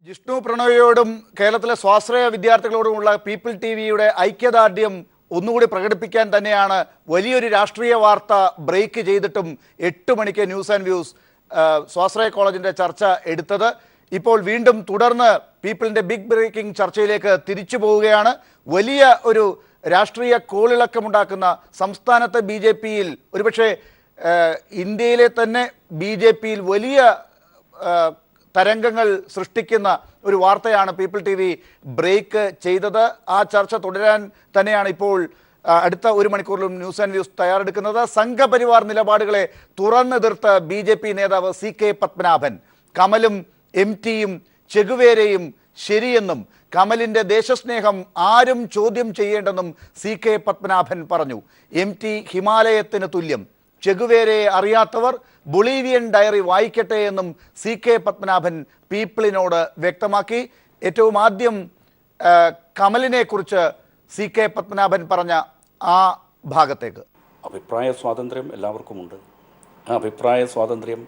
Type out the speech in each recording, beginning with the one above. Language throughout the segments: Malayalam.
ജിഷ്ണു പ്രണോയിയോടും കേരളത്തിലെ സ്വാശ്രയ വിദ്യാർത്ഥികളോടുമുള്ള പീപ്പിൾ ടി വിയുടെ ഐക്യദാർഢ്യം ഒന്നുകൂടി പ്രകടിപ്പിക്കാൻ തന്നെയാണ് വലിയൊരു രാഷ്ട്രീയ വാർത്ത ബ്രേക്ക് ചെയ്തിട്ടും 8 മണിക്ക് ന്യൂസ് ആൻഡ് വ്യൂസ് സ്വാശ്രയ കോളേജിൻ്റെ ചർച്ച എടുത്തത്. ഇപ്പോൾ വീണ്ടും തുടർന്ന് പീപ്പിളിൻ്റെ ബിഗ് ബ്രേക്കിംഗ് ചർച്ചയിലേക്ക് തിരിച്ചു പോവുകയാണ്. വലിയ ഒരു രാഷ്ട്രീയ കോളിളക്കമുണ്ടാക്കുന്ന സംസ്ഥാനത്തെ ബി ജെ പിയിൽ, ഒരുപക്ഷെ ഇന്ത്യയിലെ തന്നെ ബി ജെ പിയിൽ വലിയ തരംഗങ്ങൾ സൃഷ്ടിക്കുന്ന ഒരു വാർത്തയാണ് പീപ്പിൾ ടി വി ബ്രേക്ക് ചെയ്തത്. ആ ചർച്ച തുടരാൻ തന്നെയാണ് ഇപ്പോൾ അടുത്ത ഒരു മണിക്കൂറിലും ന്യൂസ് ആൻഡ് വ്യൂസ് തയ്യാറെടുക്കുന്നത്. സംഘപരിവാർ നിലപാടുകളെ തുറന്നെതിർത്ത് ബി ജെ പി നേതാവ് സി കെ പത്മനാഭൻ കമലും എം ടിയും ചെഗുവേരയും ശരിയെന്നും കമലിൻ്റെ ദേശസ്നേഹം ആരും ചോദ്യം ചെയ്യേണ്ടെന്നും സി കെ പത്മനാഭൻ പറഞ്ഞു. എം ടി ഹിമാലയത്തിന് തുല്യം, ചെഗുവേരയെ അറിയാത്തവർ ബൊളീവിയൻ ഡയറി വായിക്കട്ടെ എന്നും സി കെ പത്മനാഭൻ പീപ്പിളിനോട് വ്യക്തമാക്കി. ഏറ്റവും ആദ്യം കമലിനെ കുറിച്ച് സി കെ പത്മനാഭൻ പറഞ്ഞ ആ ഭാഗത്തേക്ക്. അഭിപ്രായ സ്വാതന്ത്ര്യം എല്ലാവർക്കുമുണ്ട്. ആ അഭിപ്രായ സ്വാതന്ത്ര്യം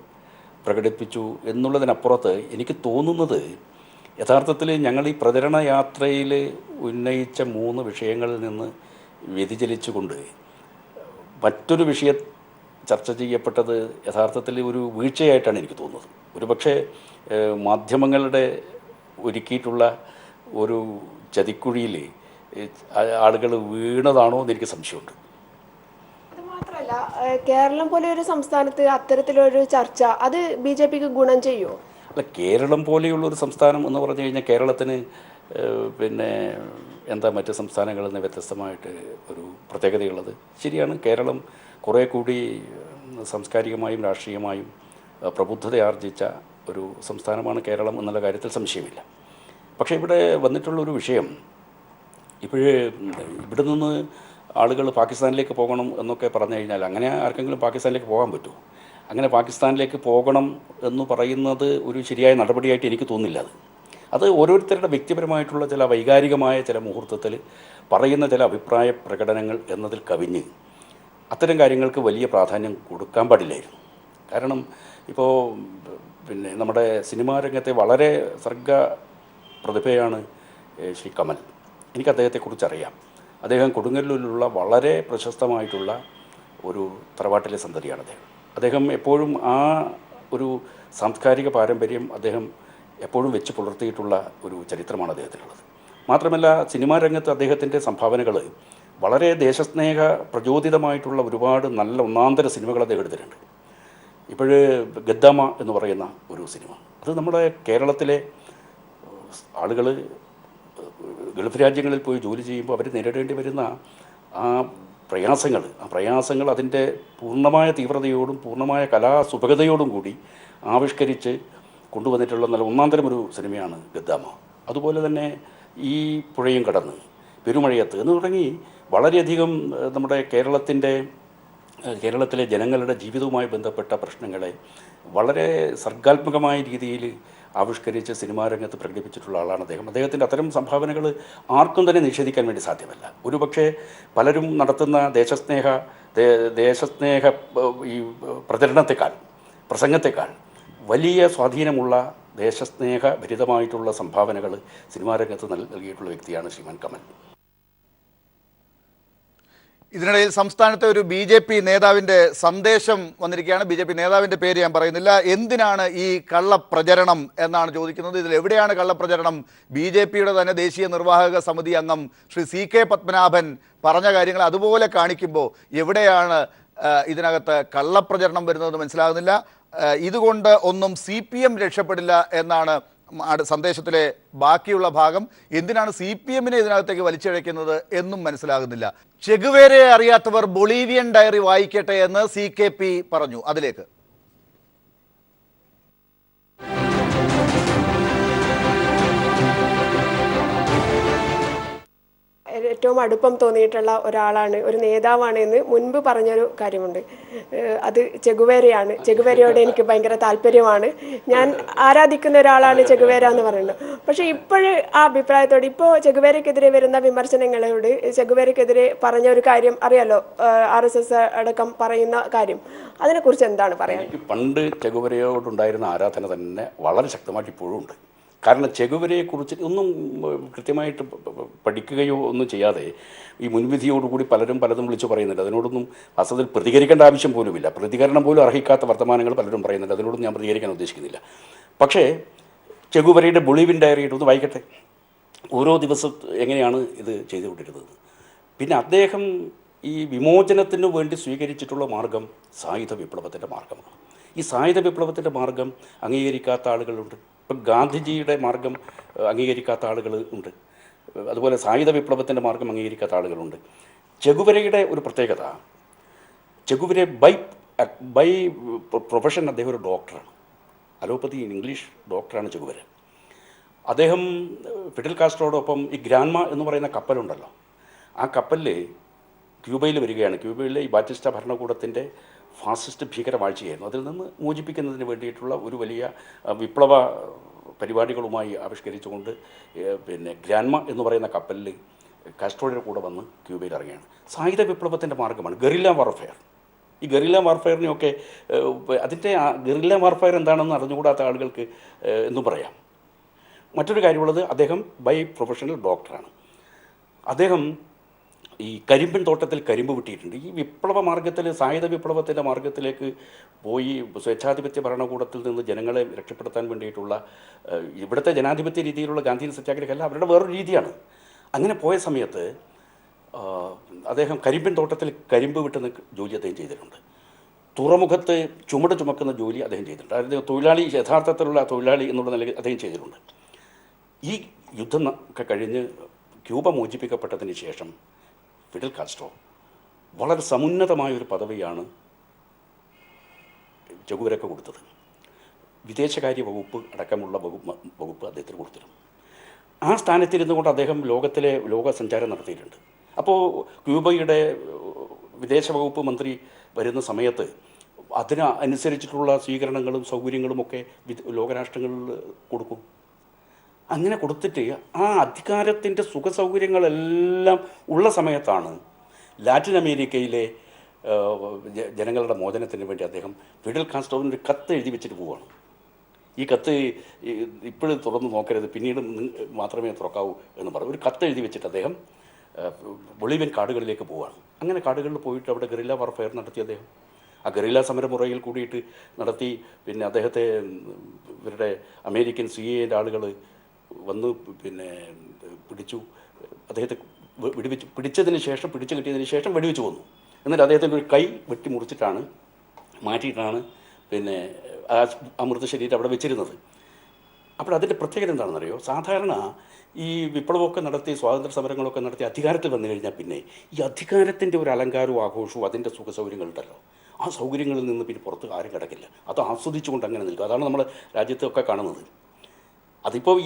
പ്രകടിപ്പിച്ചു എന്നുള്ളതിനപ്പുറത്ത് എനിക്ക് തോന്നുന്നത് യഥാർത്ഥത്തിൽ ഞങ്ങൾ ഈ പ്രചരണ യാത്രയിൽ ഉന്നയിച്ച 3 വിഷയങ്ങളിൽ നിന്ന് വ്യതിചലിച്ചുകൊണ്ട് മറ്റൊരു വിഷയം ചർച്ച ചെയ്യപ്പെട്ടത് യഥാർത്ഥത്തിൽ ഒരു വീഴ്ചയായിട്ടാണ് എനിക്ക് തോന്നുന്നത്. ഒരുപക്ഷെ മാധ്യമങ്ങളുടെ ഒരുക്കിയിട്ടുള്ള ഒരു ചതിക്കുഴിയിൽ ആളുകൾ വീണതാണോ എന്ന് എനിക്ക് സംശയമുണ്ട്. അതുമാത്രമല്ല, കേരളം പോലെ ഒരു സംസ്ഥാനത്ത് അത്തരത്തിലൊരു ചർച്ച അത് ബി ജെ പിക്ക് ഗുണം ചെയ്യുമോ? അല്ല, കേരളം പോലെയുള്ളൊരു സംസ്ഥാനം എന്ന് പറഞ്ഞു കഴിഞ്ഞാൽ കേരളത്തിന് മറ്റ് സംസ്ഥാനങ്ങളിൽ നിന്ന് വ്യത്യസ്തമായിട്ട് ഒരു പ്രത്യേകതയുള്ളത് ശരിയാണ്. കേരളം കുറേ കൂടി സാംസ്കാരികമായും രാഷ്ട്രീയമായും പ്രബുദ്ധതയാർജിച്ച ഒരു സംസ്ഥാനമാണ് കേരളം എന്നുള്ള കാര്യത്തിൽ സംശയമില്ല. പക്ഷേ ഇവിടെ വന്നിട്ടുള്ളൊരു വിഷയം, ഇവിടെ നിന്ന് ആളുകൾ പാകിസ്ഥാനിലേക്ക് പോകണം എന്നൊക്കെ പറഞ്ഞു കഴിഞ്ഞാൽ അങ്ങനെ ആർക്കെങ്കിലും പാകിസ്ഥാനിലേക്ക് പോകാൻ പറ്റുമോ? അങ്ങനെ പാകിസ്ഥാനിലേക്ക് പോകണം എന്ന് പറയുന്നത് ഒരു ശരിയായ നടപടിയായിട്ട് എനിക്ക് തോന്നുന്നില്ല. അത് ഓരോരുത്തരുടെ വ്യക്തിപരമായിട്ടുള്ള ചില വൈകാരികമായ ചില മുഹൂർത്തത്തിൽ പറയുന്ന ചില അഭിപ്രായ പ്രകടനങ്ങൾ എന്നതിൽ കവിഞ്ഞ് അത്തരം കാര്യങ്ങൾക്ക് വലിയ പ്രാധാന്യം കൊടുക്കാൻ പാടില്ലായിരുന്നു. കാരണം ഇപ്പോൾ നമ്മുടെ സിനിമാ രംഗത്തെ വളരെ സർഗ പ്രതിഭയാണ് ശ്രീ കമൽ. എനിക്ക് അദ്ദേഹത്തെക്കുറിച്ചറിയാം. അദ്ദേഹം കൊടുങ്ങല്ലൂരിലുള്ള വളരെ പ്രശസ്തമായിട്ടുള്ള ഒരു തറവാട്ടിലെ സന്തതിയാണ് അദ്ദേഹം എപ്പോഴും ആ ഒരു സാംസ്കാരിക പാരമ്പര്യം അദ്ദേഹം എപ്പോഴും വെച്ച് പുലർത്തിയിട്ടുള്ള ഒരു ചരിത്രമാണ് അദ്ദേഹത്തിനുള്ളത്. മാത്രമല്ല, സിനിമാ രംഗത്ത് അദ്ദേഹത്തിൻ്റെ സംഭാവനകൾ വളരെ ദേശസ്നേഹ പ്രചോദിതമായിട്ടുള്ള ഒരുപാട് നല്ല ഒന്നാന്തര സിനിമകൾ അദ്ദേഹം എടുത്തിട്ടുണ്ട്. ഗദ്ദാമ എന്ന് പറയുന്ന ഒരു സിനിമ, അത് നമ്മുടെ കേരളത്തിലെ ആളുകൾ ഗൾഫ് രാജ്യങ്ങളിൽ പോയി ജോലി ചെയ്യുമ്പോൾ അവർ നേരിടേണ്ടി വരുന്ന ആ പ്രയാസങ്ങൾ അതിൻ്റെ പൂർണ്ണമായ തീവ്രതയോടും പൂർണ്ണമായ കലാസുഭഗതയോടും കൂടി ആവിഷ്കരിച്ച് കൊണ്ടുവന്നിട്ടുള്ള നല്ല ഒന്നാന്തരം ഒരു സിനിമയാണ് ഗദ്ദാമ. അതുപോലെ തന്നെ ഈ പുഴയും കടന്ന്, പെരുമഴയത്ത് എന്ന് തുടങ്ങി വളരെയധികം നമ്മുടെ കേരളത്തിലെ ജനങ്ങളുടെ ജീവിതവുമായി ബന്ധപ്പെട്ട പ്രശ്നങ്ങളെ വളരെ സർഗാത്മകമായ രീതിയിൽ ആവിഷ്കരിച്ച് സിനിമാ രംഗത്ത് പ്രകടിപ്പിച്ചിട്ടുള്ള ആളാണ് അദ്ദേഹം. അദ്ദേഹത്തിൻ്റെ അത്തരം സംഭാവനകൾ ആർക്കും തന്നെ നിഷേധിക്കാൻ വേണ്ടി സാധ്യമല്ല. ഒരുപക്ഷെ പലരും നടത്തുന്ന ദേശസ്നേഹ ഈ പ്രസംഗത്തെക്കാൾ വലിയ സ്വാധീനമുള്ള ദേശസ്നേഹഭരിതമായിട്ടുള്ള സംഭാവനകൾ സിനിമാ രംഗത്ത് നൽകിയിട്ടുള്ള വ്യക്തിയാണ് ശ്രീമാൻ കമൽ. ഇതിനിടയിൽ സംസ്ഥാനത്തെ ഒരു ബി ജെ പി നേതാവിൻ്റെ സന്ദേശം വന്നിരിക്കുകയാണ്. ബി ജെ പി നേതാവിൻ്റെ പേര് ഞാൻ പറയുന്നില്ല. എന്തിനാണ് ഈ കള്ളപ്രചരണം എന്നാണ് ചോദിക്കുന്നത്. ഇതിൽ എവിടെയാണ് കള്ളപ്രചരണം? ബി ജെ പിയുടെ തന്നെ ദേശീയ നിർവാഹക സമിതി അംഗം ശ്രീ സി കെ പത്മനാഭൻ പറഞ്ഞ കാര്യങ്ങൾ അതുപോലെ കാണിക്കുമ്പോൾ എവിടെയാണ് ഇതിനകത്ത് കള്ളപ്രചരണം വരുന്നതെന്ന് മനസ്സിലാകുന്നില്ല. ഇതുകൊണ്ട് ഒന്നും CPM രക്ഷപ്പെടില്ല എന്നാണ് സന്ദേശത്തിലെ ബാക്കിയുള്ള ഭാഗം. എന്തിനാണ് CPM-നെ ഇതിനകത്തേക്ക് വലിച്ചിഴയ്ക്കുന്നത് എന്നും മനസ്സിലാകുന്നില്ല. ചെഗുവേരയെ അറിയാത്തവർ ബൊളീവിയൻ ഡയറി വായിക്കട്ടെ എന്ന് CKP പറഞ്ഞു. അതിലേക്ക് ഏറ്റവും അടുപ്പം തോന്നിയിട്ടുള്ള ഒരാളാണ്, ഒരു നേതാവാണ് എന്ന് മുൻപ് പറഞ്ഞൊരു കാര്യമുണ്ട്. അത് ചെഗുവേരയാണ്. ചെഗുവേരയോട് എനിക്ക് ഭയങ്കര താല്പര്യമാണ്. ഞാൻ ആരാധിക്കുന്ന ഒരാളാണ് ചെഗുവേര എന്ന് പറയുന്നത്. പക്ഷേ ഇപ്പോഴും ആ അഭിപ്രായത്തോട്, ഇപ്പോൾ ചെഗുവേരയ്ക്കെതിരെ വരുന്ന വിമർശനങ്ങളോട്, ചെഗുവേരയ്ക്കെതിരെ പറഞ്ഞ ഒരു കാര്യം അറിയാലോ, RSS അടക്കം പറയുന്ന കാര്യം, അതിനെക്കുറിച്ച് എന്താണ് പറയാൻ? എനിക്ക് പണ്ട് ചെഗുവേരയോടുണ്ടായിരുന്ന ആരാധന തന്നെ വളരെ ശക്തമായിട്ട് ഇപ്പോഴും ഉണ്ട്. കാരണം ചെഗുവരയെക്കുറിച്ച് ഒന്നും കൃത്യമായിട്ട് പഠിക്കുകയോ ഒന്നും ചെയ്യാതെ ഈ മുൻവിധിയോടുകൂടി പലതും വിളിച്ചു പറയുന്നുണ്ട്. അതിനോടൊന്നും വാസ്തവത്തിൽ പ്രതികരിക്കേണ്ട ആവശ്യം പോലുമില്ല. പ്രതികരണം പോലും അർഹിക്കാത്ത വർത്തമാനങ്ങൾ പലരും പറയുന്നുണ്ട്. അതിനോടൊന്നും ഞാൻ പ്രതികരിക്കാൻ ഉദ്ദേശിക്കുന്നില്ല. പക്ഷേ ചെഗുവരയുടെ ബൊളീവിയൻ ഡയറിയുടെ ഒന്ന് വായിക്കട്ടെ. ഓരോ ദിവസം എങ്ങനെയാണ് ഇത് ചെയ്തുകൊണ്ടിരുന്നത്. പിന്നെ അദ്ദേഹം ഈ വിമോചനത്തിന് വേണ്ടി സ്വീകരിച്ചിട്ടുള്ള മാർഗം സായുധ വിപ്ലവത്തിൻ്റെ മാർഗമാണ്. ഈ സായുധ വിപ്ലവത്തിൻ്റെ മാർഗം അംഗീകരിക്കാത്ത ആളുകളുണ്ട്. ഇപ്പം ഗാന്ധിജിയുടെ മാർഗം അംഗീകരിക്കാത്ത ആളുകൾ ഉണ്ട്. അതുപോലെ സായുധ വിപ്ലവത്തിൻ്റെ മാർഗം അംഗീകരിക്കാത്ത ആളുകളുണ്ട്. ചെഗുവരയുടെ ഒരു പ്രത്യേകത, ചെഗുവര ബൈ പ്രൊഫഷൻ അദ്ദേഹം ഒരു ഡോക്ടറാണ്. അലോപ്പതി ഇംഗ്ലീഷ് ഡോക്ടറാണ് ചെഗുവര. അദ്ദേഹം ഫിഡൽ കാസ്ട്രോടൊപ്പം ഈ ഗ്രാൻമ എന്ന് പറയുന്ന കപ്പലുണ്ടല്ലോ, ആ കപ്പലിൽ ക്യൂബയിൽ വരികയാണ്. ക്യൂബയിലെ ഈ ബാറ്റിസ്റ്റ ഭരണകൂടത്തിൻ്റെ ഫാസിസ്റ്റ് ഭീകരവാഴ്ചയായിരുന്നു. അതിൽ നിന്ന് മോചിപ്പിക്കുന്നതിന് വേണ്ടിയിട്ടുള്ള ഒരു വലിയ വിപ്ലവ പരിപാടികളുമായി ആവിഷ്കരിച്ചുകൊണ്ട് പിന്നെ ഗ്രാൻമ എന്ന് പറയുന്ന കപ്പലിൽ കാസ്ട്രോയുടെ കൂടെ വന്ന് ക്യൂബയിൽ ഇറങ്ങിയാണ്. സായുധ വിപ്ലവത്തിൻ്റെ മാർഗ്ഗമാണ് ഗറില്ല വാർഫെയർ. ഈ ഗറില്ല വാർഫെയറിനെയൊക്കെ അതിൻ്റെ ഗറില്ല വാർഫെയർ എന്താണെന്ന് അറിഞ്ഞുകൂടാത്ത ആളുകൾക്ക് എന്നും പറയാം. മറ്റൊരു കാര്യമുള്ളത്, അദ്ദേഹം ബൈ പ്രൊഫഷണൽ ഡോക്ടറാണ്. അദ്ദേഹം ഈ കരിമ്പിൻ തോട്ടത്തിൽ കരിമ്പ് വെട്ടിയിട്ടുണ്ട്. ഈ വിപ്ലവ മാർഗ്ഗത്തിൽ, സായുധ വിപ്ലവത്തിൻ്റെ മാർഗ്ഗത്തിലേക്ക് പോയി സ്വേച്ഛാധിപത്യ ഭരണകൂടത്തിൽ നിന്ന് ജനങ്ങളെ രക്ഷപ്പെടുത്താൻ വേണ്ടിയിട്ടുള്ള ഇവിടുത്തെ ജനാധിപത്യ രീതിയിലുള്ള ഗാന്ധിയൻ സത്യാഗ്രഹമല്ല, അവരുടെ വേറൊരു രീതിയാണ്. അങ്ങനെ പോയ സമയത്ത് അദ്ദേഹം കരിമ്പിൻ തോട്ടത്തിൽ കരിമ്പ് വെട്ടുന്ന ജോലി അദ്ദേഹം ചെയ്തിട്ടുണ്ട്. തുറമുഖത്ത് ചുമട് ചുമക്കുന്ന ജോലി അദ്ദേഹം ചെയ്തിട്ടുണ്ട്. അതായത് തൊഴിലാളി, യഥാർത്ഥത്തിലുള്ള തൊഴിലാളി എന്നുള്ള നിലയിൽ അദ്ദേഹം ചെയ്തിട്ടുണ്ട്. ഈ യുദ്ധം ഒക്കെ കഴിഞ്ഞ് ക്യൂബ മോചിപ്പിക്കപ്പെട്ടതിന് ശേഷം ഫിഡൽ കാസ്ട്രോ വളരെ സമുന്നതമായൊരു പദവിയാണ് ചെഗുവരയ്ക്ക് കൊടുത്തത്. വിദേശകാര്യ വകുപ്പ് അടക്കമുള്ള വകുപ്പ് അദ്ദേഹത്തിന് കൊടുത്തിരുന്നു. ആ സ്ഥാനത്തിരുന്നു കൊണ്ട് അദ്ദേഹം ലോക സഞ്ചാരം നടത്തിയിട്ടുണ്ട്. അപ്പോൾ ക്യൂബയുടെ വിദേശ വകുപ്പ് മന്ത്രി വരുന്ന സമയത്ത് അതിന് അനുസരിച്ചിട്ടുള്ള സ്വീകരണങ്ങളും സൗകര്യങ്ങളുമൊക്കെ ലോകരാഷ്ട്രങ്ങളിൽ കൊടുക്കും. അങ്ങനെ കൊടുത്തിട്ട് ആ അധികാരത്തിൻ്റെ സുഖസൗകര്യങ്ങളെല്ലാം ഉള്ള സമയത്താണ് ലാറ്റിൻ അമേരിക്കയിലെ ജനങ്ങളുടെ മോചനത്തിന് വേണ്ടി അദ്ദേഹം ഫിഡൽ കാസ്ട്രോവിന് ഒരു കത്ത് എഴുതി വെച്ചിട്ട് പോവുകയാണ്. ഈ കത്ത് ഇപ്പോഴും തുറന്ന് നോക്കരുത്, പിന്നീട് മാത്രമേ തുറക്കാവൂ എന്ന് പറഞ്ഞു. ഒരു കത്ത് എഴുതി വെച്ചിട്ട് അദ്ദേഹം ബൊളീവിയൻ കാടുകളിലേക്ക് പോവുകയാണ്. അങ്ങനെ കാടുകളിൽ പോയിട്ട് അവിടെ ഗറില്ല വാർഫെയർ നടത്തി അദ്ദേഹം. ആ ഗറില്ല സമരമുറയിൽ കൂടിയിട്ട് നടത്തി. പിന്നെ അദ്ദേഹത്തെ ഇവരുടെ അമേരിക്കൻ CIA ആളുകൾ വന്ന് പിന്നെ പിടിച്ചു. അദ്ദേഹത്തെ പിടിച്ചു കിട്ടിയതിന് ശേഷം വെടിവെച്ച് കൊന്നു. എന്നിട്ട് അദ്ദേഹത്തിൻ്റെ ഒരു കൈ വെട്ടി മുറിച്ചിട്ടാണ് മാറ്റിയിട്ടാണ് പിന്നെ ആ മൃതശരീരം അവിടെ വെച്ചിരുന്നത്. അപ്പോൾ അതിൻ്റെ പ്രത്യേകത എന്താണെന്നറിയോ? സാധാരണ ഈ വിപ്ലവമൊക്കെ നടത്തി, സ്വാതന്ത്ര്യ സമരങ്ങളൊക്കെ നടത്തി അധികാരത്തിൽ വന്നു കഴിഞ്ഞാൽ പിന്നെ ഈ അധികാരത്തിൻ്റെ ഒരു അലങ്കാരവും ആഘോഷവും അതിൻ്റെ സുഖസൗകര്യങ്ങളുണ്ടല്ലോ, ആ സൗകര്യങ്ങളിൽ നിന്ന് പിന്നെ പുറത്ത് ആരും കിടക്കില്ല. അത് ആസ്വദിച്ചുകൊണ്ട് അങ്ങനെ നിൽക്കും. അതാണ് നമ്മുടെ രാജ്യത്തൊക്കെ കാണുന്നത്. അതിപ്പോൾ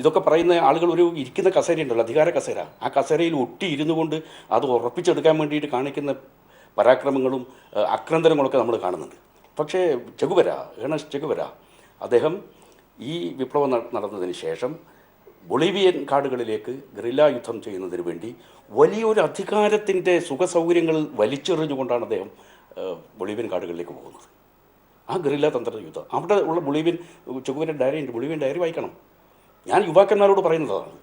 ഇതൊക്കെ പറയുന്ന ആളുകൾ ഒരു ഇരിക്കുന്ന കസേരയുണ്ടല്ലോ, അധികാര കസേര, ആ കസേരയിൽ ഒട്ടി ഇരുന്നു കൊണ്ട് അത് ഉറപ്പിച്ചെടുക്കാൻ വേണ്ടിയിട്ട് കാണിക്കുന്ന പരാക്രമങ്ങളും ആക്രന്തരങ്ങളൊക്കെ നമ്മൾ കാണുന്നുണ്ട്. പക്ഷേ ഏണസ്റ്റ് ചെഗുവര അദ്ദേഹം ഈ വിപ്ലവം നടന്നതിന് ശേഷം ബൊളീവിയൻ കാടുകളിലേക്ക് ഗറില്ല യുദ്ധം ചെയ്യുന്നതിന് വേണ്ടി വലിയൊരു അധികാരത്തിൻ്റെ സുഖസൗകര്യങ്ങൾ വലിച്ചെറിഞ്ഞുകൊണ്ടാണ് അദ്ദേഹം ബൊളീവിയൻ കാടുകളിലേക്ക് പോകുന്നത്. ആ ഗറില്ല തന്ത്ര യുദ്ധം അവിടെ ഉള്ള ചെഗുവരയുടെ ഡയറി ഉണ്ട്. ബൊളീവിയൻ ഡയറി വായിക്കണം. ഞാൻ യുവാക്കന്മാരോട് പറയുന്നതാണ്.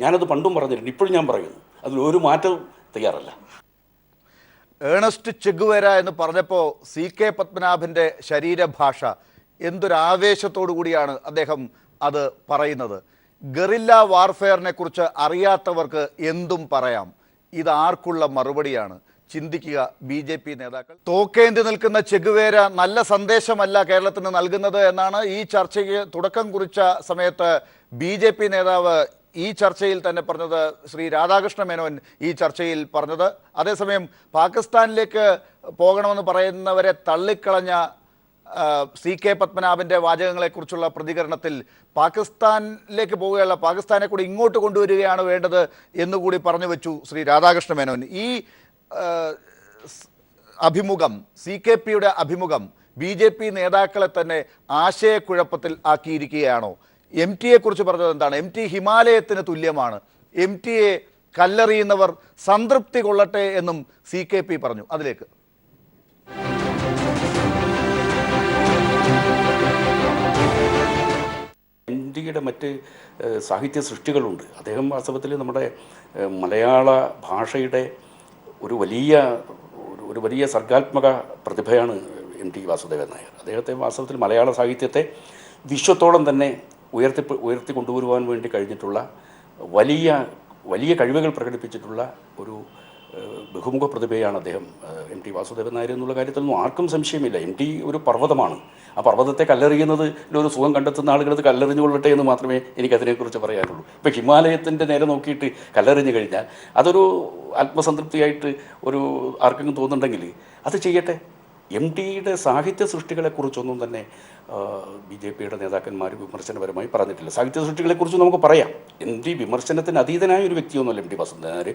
ഞാനത് പണ്ടും പറഞ്ഞിട്ടുണ്ട്, ഇപ്പോഴും ഞാൻ പറയുന്നു. അതിലൊരു മാറ്റവും തയ്യാറല്ല. ഏണസ്റ്റ് ചെഗുവേര എന്ന് പറഞ്ഞപ്പോൾ CK പത്മനാഭൻ്റെ ശരീരഭാഷ എന്തൊരാവേശത്തോടു കൂടിയാണ് അദ്ദേഹം അത് പറയുന്നത്. ഗറില്ല വാർഫെയറിനെ കുറിച്ച് അറിയാത്തവർക്ക് എന്തും പറയാം. ഇത് ആർക്കുള്ള മറുപടിയാണ്? ചിന്തിക്കുക BJP നേതാക്കൾ. തോക്കേന്തി നിൽക്കുന്ന ചെഗുവേര നല്ല സന്ദേശമല്ല കേരളത്തിന് നൽകുന്നത് എന്നാണ് ഈ ചർച്ചയ്ക്ക് തുടക്കം കുറിച്ച സമയത്ത് BJP നേതാവ് ഈ ചർച്ചയിൽ തന്നെ പറഞ്ഞത്. ശ്രീ രാധാകൃഷ്ണ മേനോൻ ഈ ചർച്ചയിൽ പറഞ്ഞത്. അതേസമയം പാകിസ്ഥാനിലേക്ക് പോകണമെന്ന് പറയുന്നവരെ തള്ളിക്കളഞ്ഞ CK പത്മനാഭൻ്റെ വാചകങ്ങളെക്കുറിച്ചുള്ള പ്രതികരണത്തിൽ പാകിസ്ഥാനിലേക്ക് പോവുകയല്ല, പാകിസ്ഥാനെ കൂടി ഇങ്ങോട്ട് കൊണ്ടുവരികയാണ് വേണ്ടത് എന്നുകൂടി പറഞ്ഞു വെച്ചു ശ്രീ രാധാകൃഷ്ണ മേനോൻ. ഈ അഭിമുഖം, CKPയുടെ അഭിമുഖം BJP നേതാക്കളെ തന്നെ ആശയക്കുഴപ്പത്തിൽ ആക്കിയിരിക്കുകയാണോ? MTയെ കുറിച്ച് പറഞ്ഞത് എന്താണ്? MT ഹിമാലയത്തിന് തുല്യമാണ്, MTയെ കല്ലെറിയുന്നവർ സംതൃപ്തി കൊള്ളട്ടെ എന്നും CKP പറഞ്ഞു. അതിലേക്ക് ടിയുടെ മറ്റ് സാഹിത്യ സൃഷ്ടികളുണ്ട്. അദ്ദേഹം വാസ്തവത്തിൽ നമ്മുടെ മലയാള ഭാഷയുടെ ഒരു വലിയ സർഗാത്മക പ്രതിഭയാണ് MT വാസുദേവൻ നായർ. അദ്ദേഹത്തെ വാസ്തവത്തിൽ മലയാള സാഹിത്യത്തെ വിശ്വത്തോളം തന്നെ ഉയർത്തി കൊണ്ടുവരുവാൻ വേണ്ടി കഴിഞ്ഞിട്ടുള്ള വലിയ കഴിവുകൾ പ്രകടിപ്പിച്ചിട്ടുള്ള ഒരു ബഹുമുഖ പ്രതിഭയാണ് അദ്ദേഹം, MT വാസുദേവൻ നായർ എന്നുള്ള കാര്യത്തിലൊന്നും ആർക്കും സംശയമില്ല. MT ഒരു പർവ്വതമാണ്. ആ പർവ്വതത്തെ കല്ലെറിയുന്നത് ഒരു സുഖം കണ്ടെത്തുന്ന ആളുകൾ കല്ലെറിഞ്ഞുകൊള്ളട്ടെ എന്ന് മാത്രമേ എനിക്കതിനെക്കുറിച്ച് പറയാനുള്ളൂ. ഇപ്പോൾ ഹിമാലയത്തിൻ്റെ നേരെ നോക്കിയിട്ട് കല്ലെറിഞ്ഞു കഴിഞ്ഞാൽ അതൊരു ആത്മസംതൃപ്തിയായിട്ട് ആർക്കെങ്കിലും തോന്നുന്നുണ്ടെങ്കിൽ അത് ചെയ്യട്ടെ. MTയുടെ സാഹിത്യ സൃഷ്ടികളെക്കുറിച്ചൊന്നും തന്നെ BJPയുടെ നേതാക്കന്മാർ വിമർശനപരമായി പറഞ്ഞിട്ടില്ല. സാഹിത്യ സൃഷ്ടികളെക്കുറിച്ച് നമുക്ക് പറയാം. MT വിമർശനത്തിന് അതീതനായ ഒരു വ്യക്തിയൊന്നുമല്ല MT വാസുദേവൻ നായർ.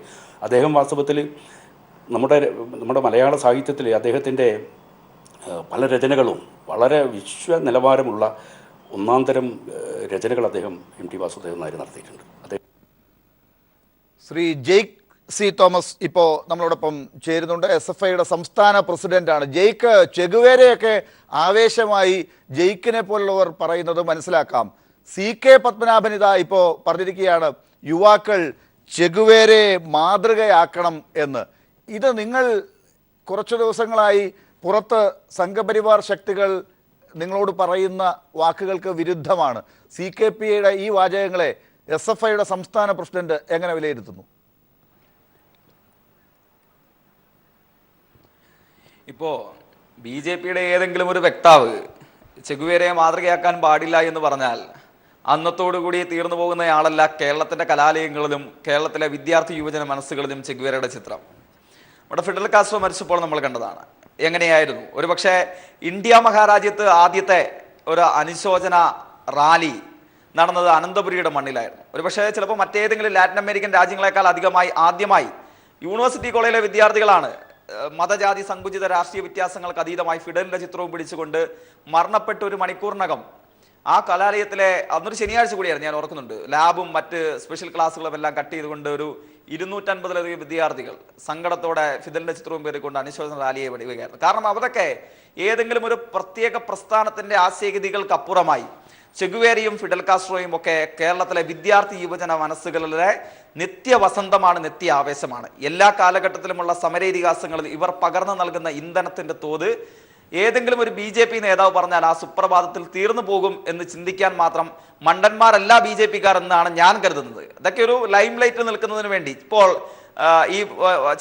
അദ്ദേഹം വാസ്തവത്തിൽ നമ്മുടെ മലയാള സാഹിത്യത്തിൽ അദ്ദേഹത്തിൻ്റെ പല രചനകളും വളരെ വിശ്വ നിലവാരമുള്ള ഒന്നാന്തരം രചനകൾ അദ്ദേഹം MT വാസുദേവൻ നായർ നടത്തിയിട്ടുണ്ട്. ശ്രീ ജെയ്ക്ക് സി തോമസ് ഇപ്പോൾ നമ്മളോടൊപ്പം ചേരുന്നുണ്ട്. SFIയുടെ സംസ്ഥാന പ്രസിഡന്റാണ്. ജെയ്ക്ക്, ചെഗുവേരയൊക്കെ ആവേശമായി ജെയ്ക്കിനെ പോലുള്ളവർ പറയുന്നത് മനസ്സിലാക്കാം. CK പത്മനാഭൻ ഇതാ ഇപ്പോൾ പറഞ്ഞിരിക്കുകയാണ്, യുവാക്കൾ ചെഗുവേരയെ മാതൃകയാക്കണം എന്ന്. ഇത് നിങ്ങൾ കുറച്ചു ദിവസങ്ങളായി പുറത്ത് സംഘപരിവാർ ശക്തികൾ നിങ്ങളോട് പറയുന്ന വാക്കുകൾക്ക് വിരുദ്ധമാണ്. CKPയുടെ ഈ വാചകങ്ങളെ SFIയുടെ സംസ്ഥാന പ്രസിഡന്റ് എങ്ങനെ വിലയിരുത്തുന്നു? ഇപ്പോൾ BJPയുടെ ഏതെങ്കിലും ഒരു വക്താവ് ചെഗുവേരയെ മാതൃകയാക്കാൻ പാടില്ല എന്ന് പറഞ്ഞാൽ അന്നത്തോടുകൂടി തീർന്നു പോകുന്നയാളല്ല കേരളത്തിൻ്റെ കലാലയങ്ങളിലും കേരളത്തിലെ വിദ്യാർത്ഥി യുവജന മനസ്സുകളിലും ചെഗുവേരയുടെ ചിത്രം. ഇവിടെ ഫിഡൽ കാസ്ട്രോ മരിച്ചപ്പോൾ നമ്മൾ കണ്ടതാണ്. എങ്ങനെയായിരുന്നു? ഒരുപക്ഷെ ഇന്ത്യ മഹാരാജ്യത്ത് ആദ്യത്തെ ഒരു അനുശോചന റാലി നടന്നത് അനന്തപുരിയുടെ മണ്ണിലായിരുന്നു. ഒരുപക്ഷെ ചിലപ്പോൾ മറ്റേതെങ്കിലും ലാറ്റിൻ അമേരിക്കൻ രാജ്യങ്ങളെക്കാൾ ആദ്യമായി യൂണിവേഴ്സിറ്റി കോളേജിലെ വിദ്യാർത്ഥികളാണ് മതജാതി സങ്കുചിത രാഷ്ട്രീയ വ്യത്യാസങ്ങൾക്ക് അതീതമായി ഫിഡലിന്റെ ചിത്രവും പിടിച്ചുകൊണ്ട് മരണപ്പെട്ട ഒരു മണിക്കൂറിനകം ആ കലാലയത്തിലെ അന്നൊരു ശനിയാഴ്ച കൂടിയായിരുന്നു, ഞാൻ ഓർക്കുന്നുണ്ട്, ലാബും മറ്റ് സ്പെഷ്യൽ ക്ലാസ്സുകളും എല്ലാം കട്ട് ചെയ്തുകൊണ്ട് ഒരു 250-ലധികം വിദ്യാർത്ഥികൾ സങ്കടത്തോടെ ഫിദലിന്റെ ചിത്രവും പേരിക്കൊണ്ട് അനുശോചന റാലിയെ വിടുകയായിരുന്നു. കാരണം അവരൊക്കെ ഏതെങ്കിലും ഒരു പ്രത്യേക പ്രസ്ഥാനത്തിന്റെ ആശയഗതികൾക്കപ്പുറമായി ചെഗുവേരയും ഫിഡൽ കാസ്ട്രോയും ഒക്കെ കേരളത്തിലെ വിദ്യാർത്ഥി യുവജന മനസ്സുകളിലെ നിത്യവസന്തമാണ്, നിത്യ ആവേശമാണ്. എല്ലാ കാലഘട്ടത്തിലുമുള്ള സമരേതിഹാസങ്ങളിൽ ഇവർ പകർന്നു നൽകുന്ന ഇന്ധനത്തിന്റെ തോത് ഏതെങ്കിലും ഒരു BJP നേതാവ് പറഞ്ഞാൽ ആ സുപ്രഭാതത്തിൽ തീർന്നു പോകും എന്ന് ചിന്തിക്കാൻ മാത്രം മണ്ടന്മാരല്ല BJPക്കാർ എന്നാണ് ഞാൻ കരുതുന്നത്. ഇതൊക്കെ ഒരു ലൈം ലൈറ്റിൽ നിൽക്കുന്നതിന് വേണ്ടി ഇപ്പോൾ ഈ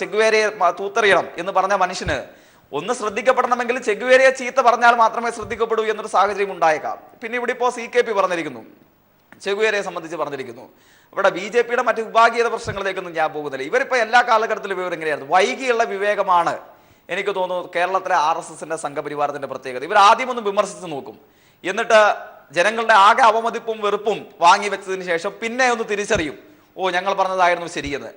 ചെഗുവേരയെ തൂത്തെറിയണം എന്ന് പറഞ്ഞ മനുഷ്യന് ഒന്ന് ശ്രദ്ധിക്കപ്പെടണമെങ്കിൽ ചെഗുവേരയെ ചീത്ത പറഞ്ഞാൽ മാത്രമേ ശ്രദ്ധിക്കപ്പെടൂ എന്നൊരു സാഹചര്യം ഉണ്ടായേക്കാം. പിന്നെ ഇവിടെ ഇപ്പോൾ CKP പറഞ്ഞിരിക്കുന്നു, ചെഗുവേരയെ സംബന്ധിച്ച് പറഞ്ഞിരിക്കുന്നു. ഇവിടെ BJPയുടെ മറ്റ് വിഭാഗീയത പ്രശ്നങ്ങളിലേക്കൊന്നും ഞാൻ പോകുന്നില്ല. ഇവരിപ്പോൾ എല്ലാ കാലഘട്ടത്തിലും ഇവർ എങ്ങനെയായിരുന്നു? വൈകിയുള്ള വിവേകമാണ് എനിക്ക് തോന്നുന്നു കേരളത്തിലെ RSSന്റെ സംഘപരിവാരത്തിന്റെ പ്രത്യേകത. ഇവർ ആദ്യം ഒന്ന് വിമർശിച്ച് നോക്കും, എന്നിട്ട് ജനങ്ങളുടെ ആകെ അവമതിപ്പും വെറുപ്പും വാങ്ങി വെച്ചതിന് ശേഷം പിന്നെ ഒന്ന് തിരിച്ചറിയും, ഓ ഞങ്ങൾ പറഞ്ഞതായിരുന്നു ശരിയെന്ന്.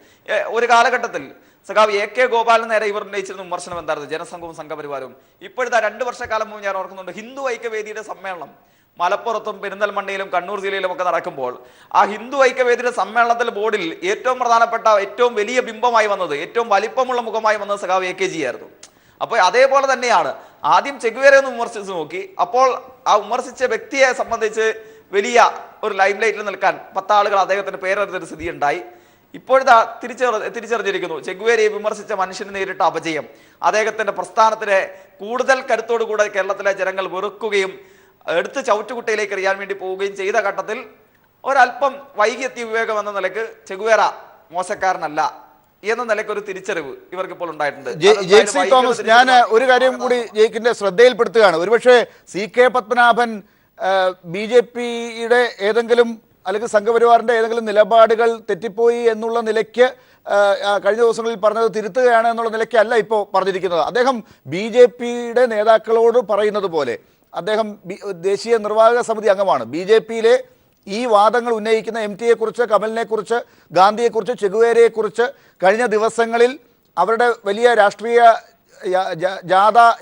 ഒരു കാലഘട്ടത്തിൽ സഖാവ് AK ഗോപാലിന് നേരെ ഇവർ ഉന്നയിച്ചിരുന്ന വിമർശനം എന്തായിരുന്നു? ജനസംഘവും സംഘപരിവാരവും. ഇപ്പോഴത്തെ 2 വർഷക്കാലം മുമ്പ് ഞാൻ ഓർക്കുന്നുണ്ട്, ഹിന്ദു ഐക്യവേദിയുടെ സമ്മേളനം മലപ്പുറത്തും പെരിന്തൽമണ്ണയിലും കണ്ണൂർ ജില്ലയിലും ഒക്കെ നടക്കുമ്പോൾ ആ ഹിന്ദു ഐക്യവേദിയുടെ സമ്മേളനത്തിൽ ബോർഡിൽ ഏറ്റവും പ്രധാനപ്പെട്ട ഏറ്റവും വലിയ ബിംബമായി വന്നത്, ഏറ്റവും വലിപ്പമുള്ള മുഖമായി വന്നത് സഖാവ് AKG ആയിരുന്നു. അപ്പോൾ അതേപോലെ തന്നെയാണ് ആദ്യം ചെഗുവേരയെ ഒന്ന് വിമർശിച്ച് നോക്കി. അപ്പോൾ ആ വിമർശിച്ച വ്യക്തിയെ സംബന്ധിച്ച് വലിയ ഒരു ലൈം ലൈറ്റിൽ നിൽക്കാൻ 10 ആളുകൾ അദ്ദേഹത്തിന്റെ പേരെടുത്തൊരു സ്ഥിതി ഉണ്ടായി. ഇപ്പോഴത്തെ തിരിച്ചറിഞ്ഞിരിക്കുന്നു, ചെഗുവേരയെ വിമർശിച്ച മനുഷ്യന് നേരിട്ട അപജയം അദ്ദേഹത്തിന്റെ പ്രസ്ഥാനത്തിലെ കൂടുതൽ കരുത്തോടുകൂടെ കേരളത്തിലെ ജനങ്ങൾ വെറുക്കുകയും എടുത്ത് ചവിറ്റുകുട്ടയിലേക്ക് എറിയാൻ വേണ്ടി പോവുകയും ചെയ്ത ഘട്ടത്തിൽ ഒരല്പം വൈകിയെത്തിയ വിവേകം എന്ന നിലക്ക് ചെഗുവേര മോശക്കാരനല്ല എന്ന നിലയ്ക്ക് ഒരു തിരിച്ചറിവ് ഇവർക്ക് ഇപ്പോൾ ഉണ്ടായിട്ടുണ്ട്. ജെയ്ക്ക് തോമസ്, ഞാൻ ഒരു കാര്യം കൂടി ജെയ്ക്കിന്റെ ശ്രദ്ധയിൽപ്പെടുത്തുകയാണ്. ഒരുപക്ഷെ CK പത്മനാഭൻ BJPയുടെ ഏതെങ്കിലും അല്ലെങ്കിൽ സംഘപരിവാറിന്റെ ഏതെങ്കിലും നിലപാടുകൾ തെറ്റിപ്പോയി എന്നുള്ള നിലയ്ക്ക് കഴിഞ്ഞ ദിവസങ്ങളിൽ പറഞ്ഞത് തിരുത്തുകയാണ് എന്നുള്ള നിലയ്ക്കല്ല ഇപ്പോൾ പറഞ്ഞിരിക്കുന്നത്. അദ്ദേഹം BJPയുടെ നേതാക്കളോട് പറയുന്നത് പോലെ അദ്ദേഹം ദേശീയ നിർവാഹക സമിതി അംഗമാണ്. BJPയിലെ ഈ വാദങ്ങൾ ഉന്നയിക്കുന്ന MTയെക്കുറിച്ച്, കമലിനെക്കുറിച്ച്, ഗാന്ധിയെക്കുറിച്ച്, ചെഗുവേരയെക്കുറിച്ച് കഴിഞ്ഞ ദിവസങ്ങളിൽ അവരുടെ വലിയ രാഷ്ട്രീയ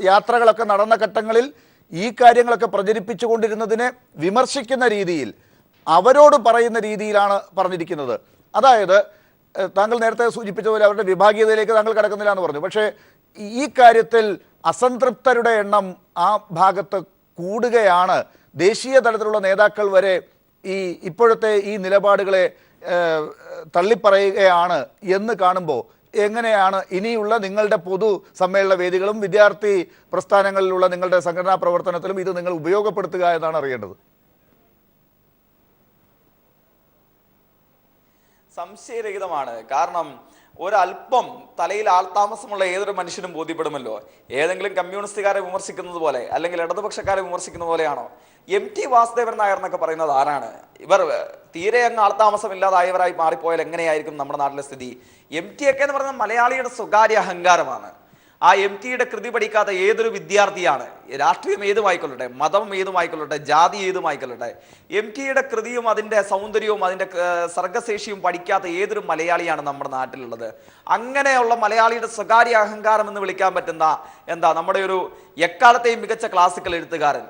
യാത്രകളൊക്കെ നടന്ന ഘട്ടങ്ങളിൽ ഈ കാര്യങ്ങളൊക്കെ പ്രചരിപ്പിച്ചുകൊണ്ടിരുന്നതിനെ വിമർശിക്കുന്ന രീതിയിൽ, അവരോട് പറയുന്ന രീതിയിലാണ് പറഞ്ഞിരിക്കുന്നത്. അതായത് താങ്കൾ നേരത്തെ സൂചിപ്പിച്ച പോലെ അവരുടെ വിഭാഗീയതയിലേക്ക് താങ്കൾ കടക്കുന്നില്ല എന്ന് പറഞ്ഞു. പക്ഷേ ഈ കാര്യത്തിൽ അസംതൃപ്തരുടെ എണ്ണം ആ ഭാഗത്ത് കൂടുകയാണ്. ദേശീയ തലത്തിലുള്ള നേതാക്കൾ വരെ ഈ ഇപ്പോഴത്തെ ഈ നിലപാടുകളെ തള്ളിപ്പറയുകയാണ് എന്ന് കാണുമ്പോൾ എങ്ങനെയാണ് ഇനിയുള്ള നിങ്ങളുടെ പൊതു സമ്മേളന വേദികളും വിദ്യാർത്ഥി പ്രസ്ഥാനങ്ങളിലുള്ള നിങ്ങളുടെ സംഘടനാ പ്രവർത്തനത്തിലും ഇത് നിങ്ങൾ ഉപയോഗപ്പെടുത്തുക എന്നാണ് അറിയേണ്ടത്? സംശയരഹിതമാണ്. കാരണം ഒരല്പം തലയിൽ ആൾതാമസമുള്ള ഏതൊരു മനുഷ്യനും ബോധ്യപ്പെടുമല്ലോ, ഏതെങ്കിലും കമ്മ്യൂണിസ്റ്റുകാരെ വിമർശിക്കുന്നത് പോലെ അല്ലെങ്കിൽ ഇടതുപക്ഷക്കാരെ വിമർശിക്കുന്ന പോലെയാണോ MT വാസുദേവൻ നായർ എന്നൊക്കെ പറയുന്നത്? ആരാണ് ഇവർ? തീരെ അങ്ങ് ആൾതാമസമില്ലാതായവരായി മാറിപ്പോയാൽ എങ്ങനെയായിരിക്കും നമ്മുടെ നാട്ടിലെ സ്ഥിതി? MT ഒക്കെ എന്ന് പറയുന്നത് മലയാളിയുടെ സ്വകാര്യ അഹങ്കാരമാണ്. ആ MTയുടെ കൃതി പഠിക്കാത്ത ഏതൊരു വിദ്യാർത്ഥിയാണ്, രാഷ്ട്രീയം ഏതുമായിക്കൊള്ളട്ടെ, മതം ഏതുമായിക്കൊള്ളട്ടെ, ജാതി ഏതുമായിക്കൊള്ളട്ടെ, MTയുടെ കൃതിയും അതിൻ്റെ സൗന്ദര്യവും അതിൻ്റെ സർഗശേഷിയും പഠിക്കാത്ത ഏതൊരു മലയാളിയാണ് നമ്മുടെ നാട്ടിലുള്ളത്? അങ്ങനെയുള്ള മലയാളിയുടെ സ്വകാര്യ അഹങ്കാരം എന്ന് വിളിക്കാൻ പറ്റുന്ന നമ്മുടെ ഒരു എക്കാലത്തെയും മികച്ച ക്ലാസിക്കൽ എഴുത്തുകാരൻ,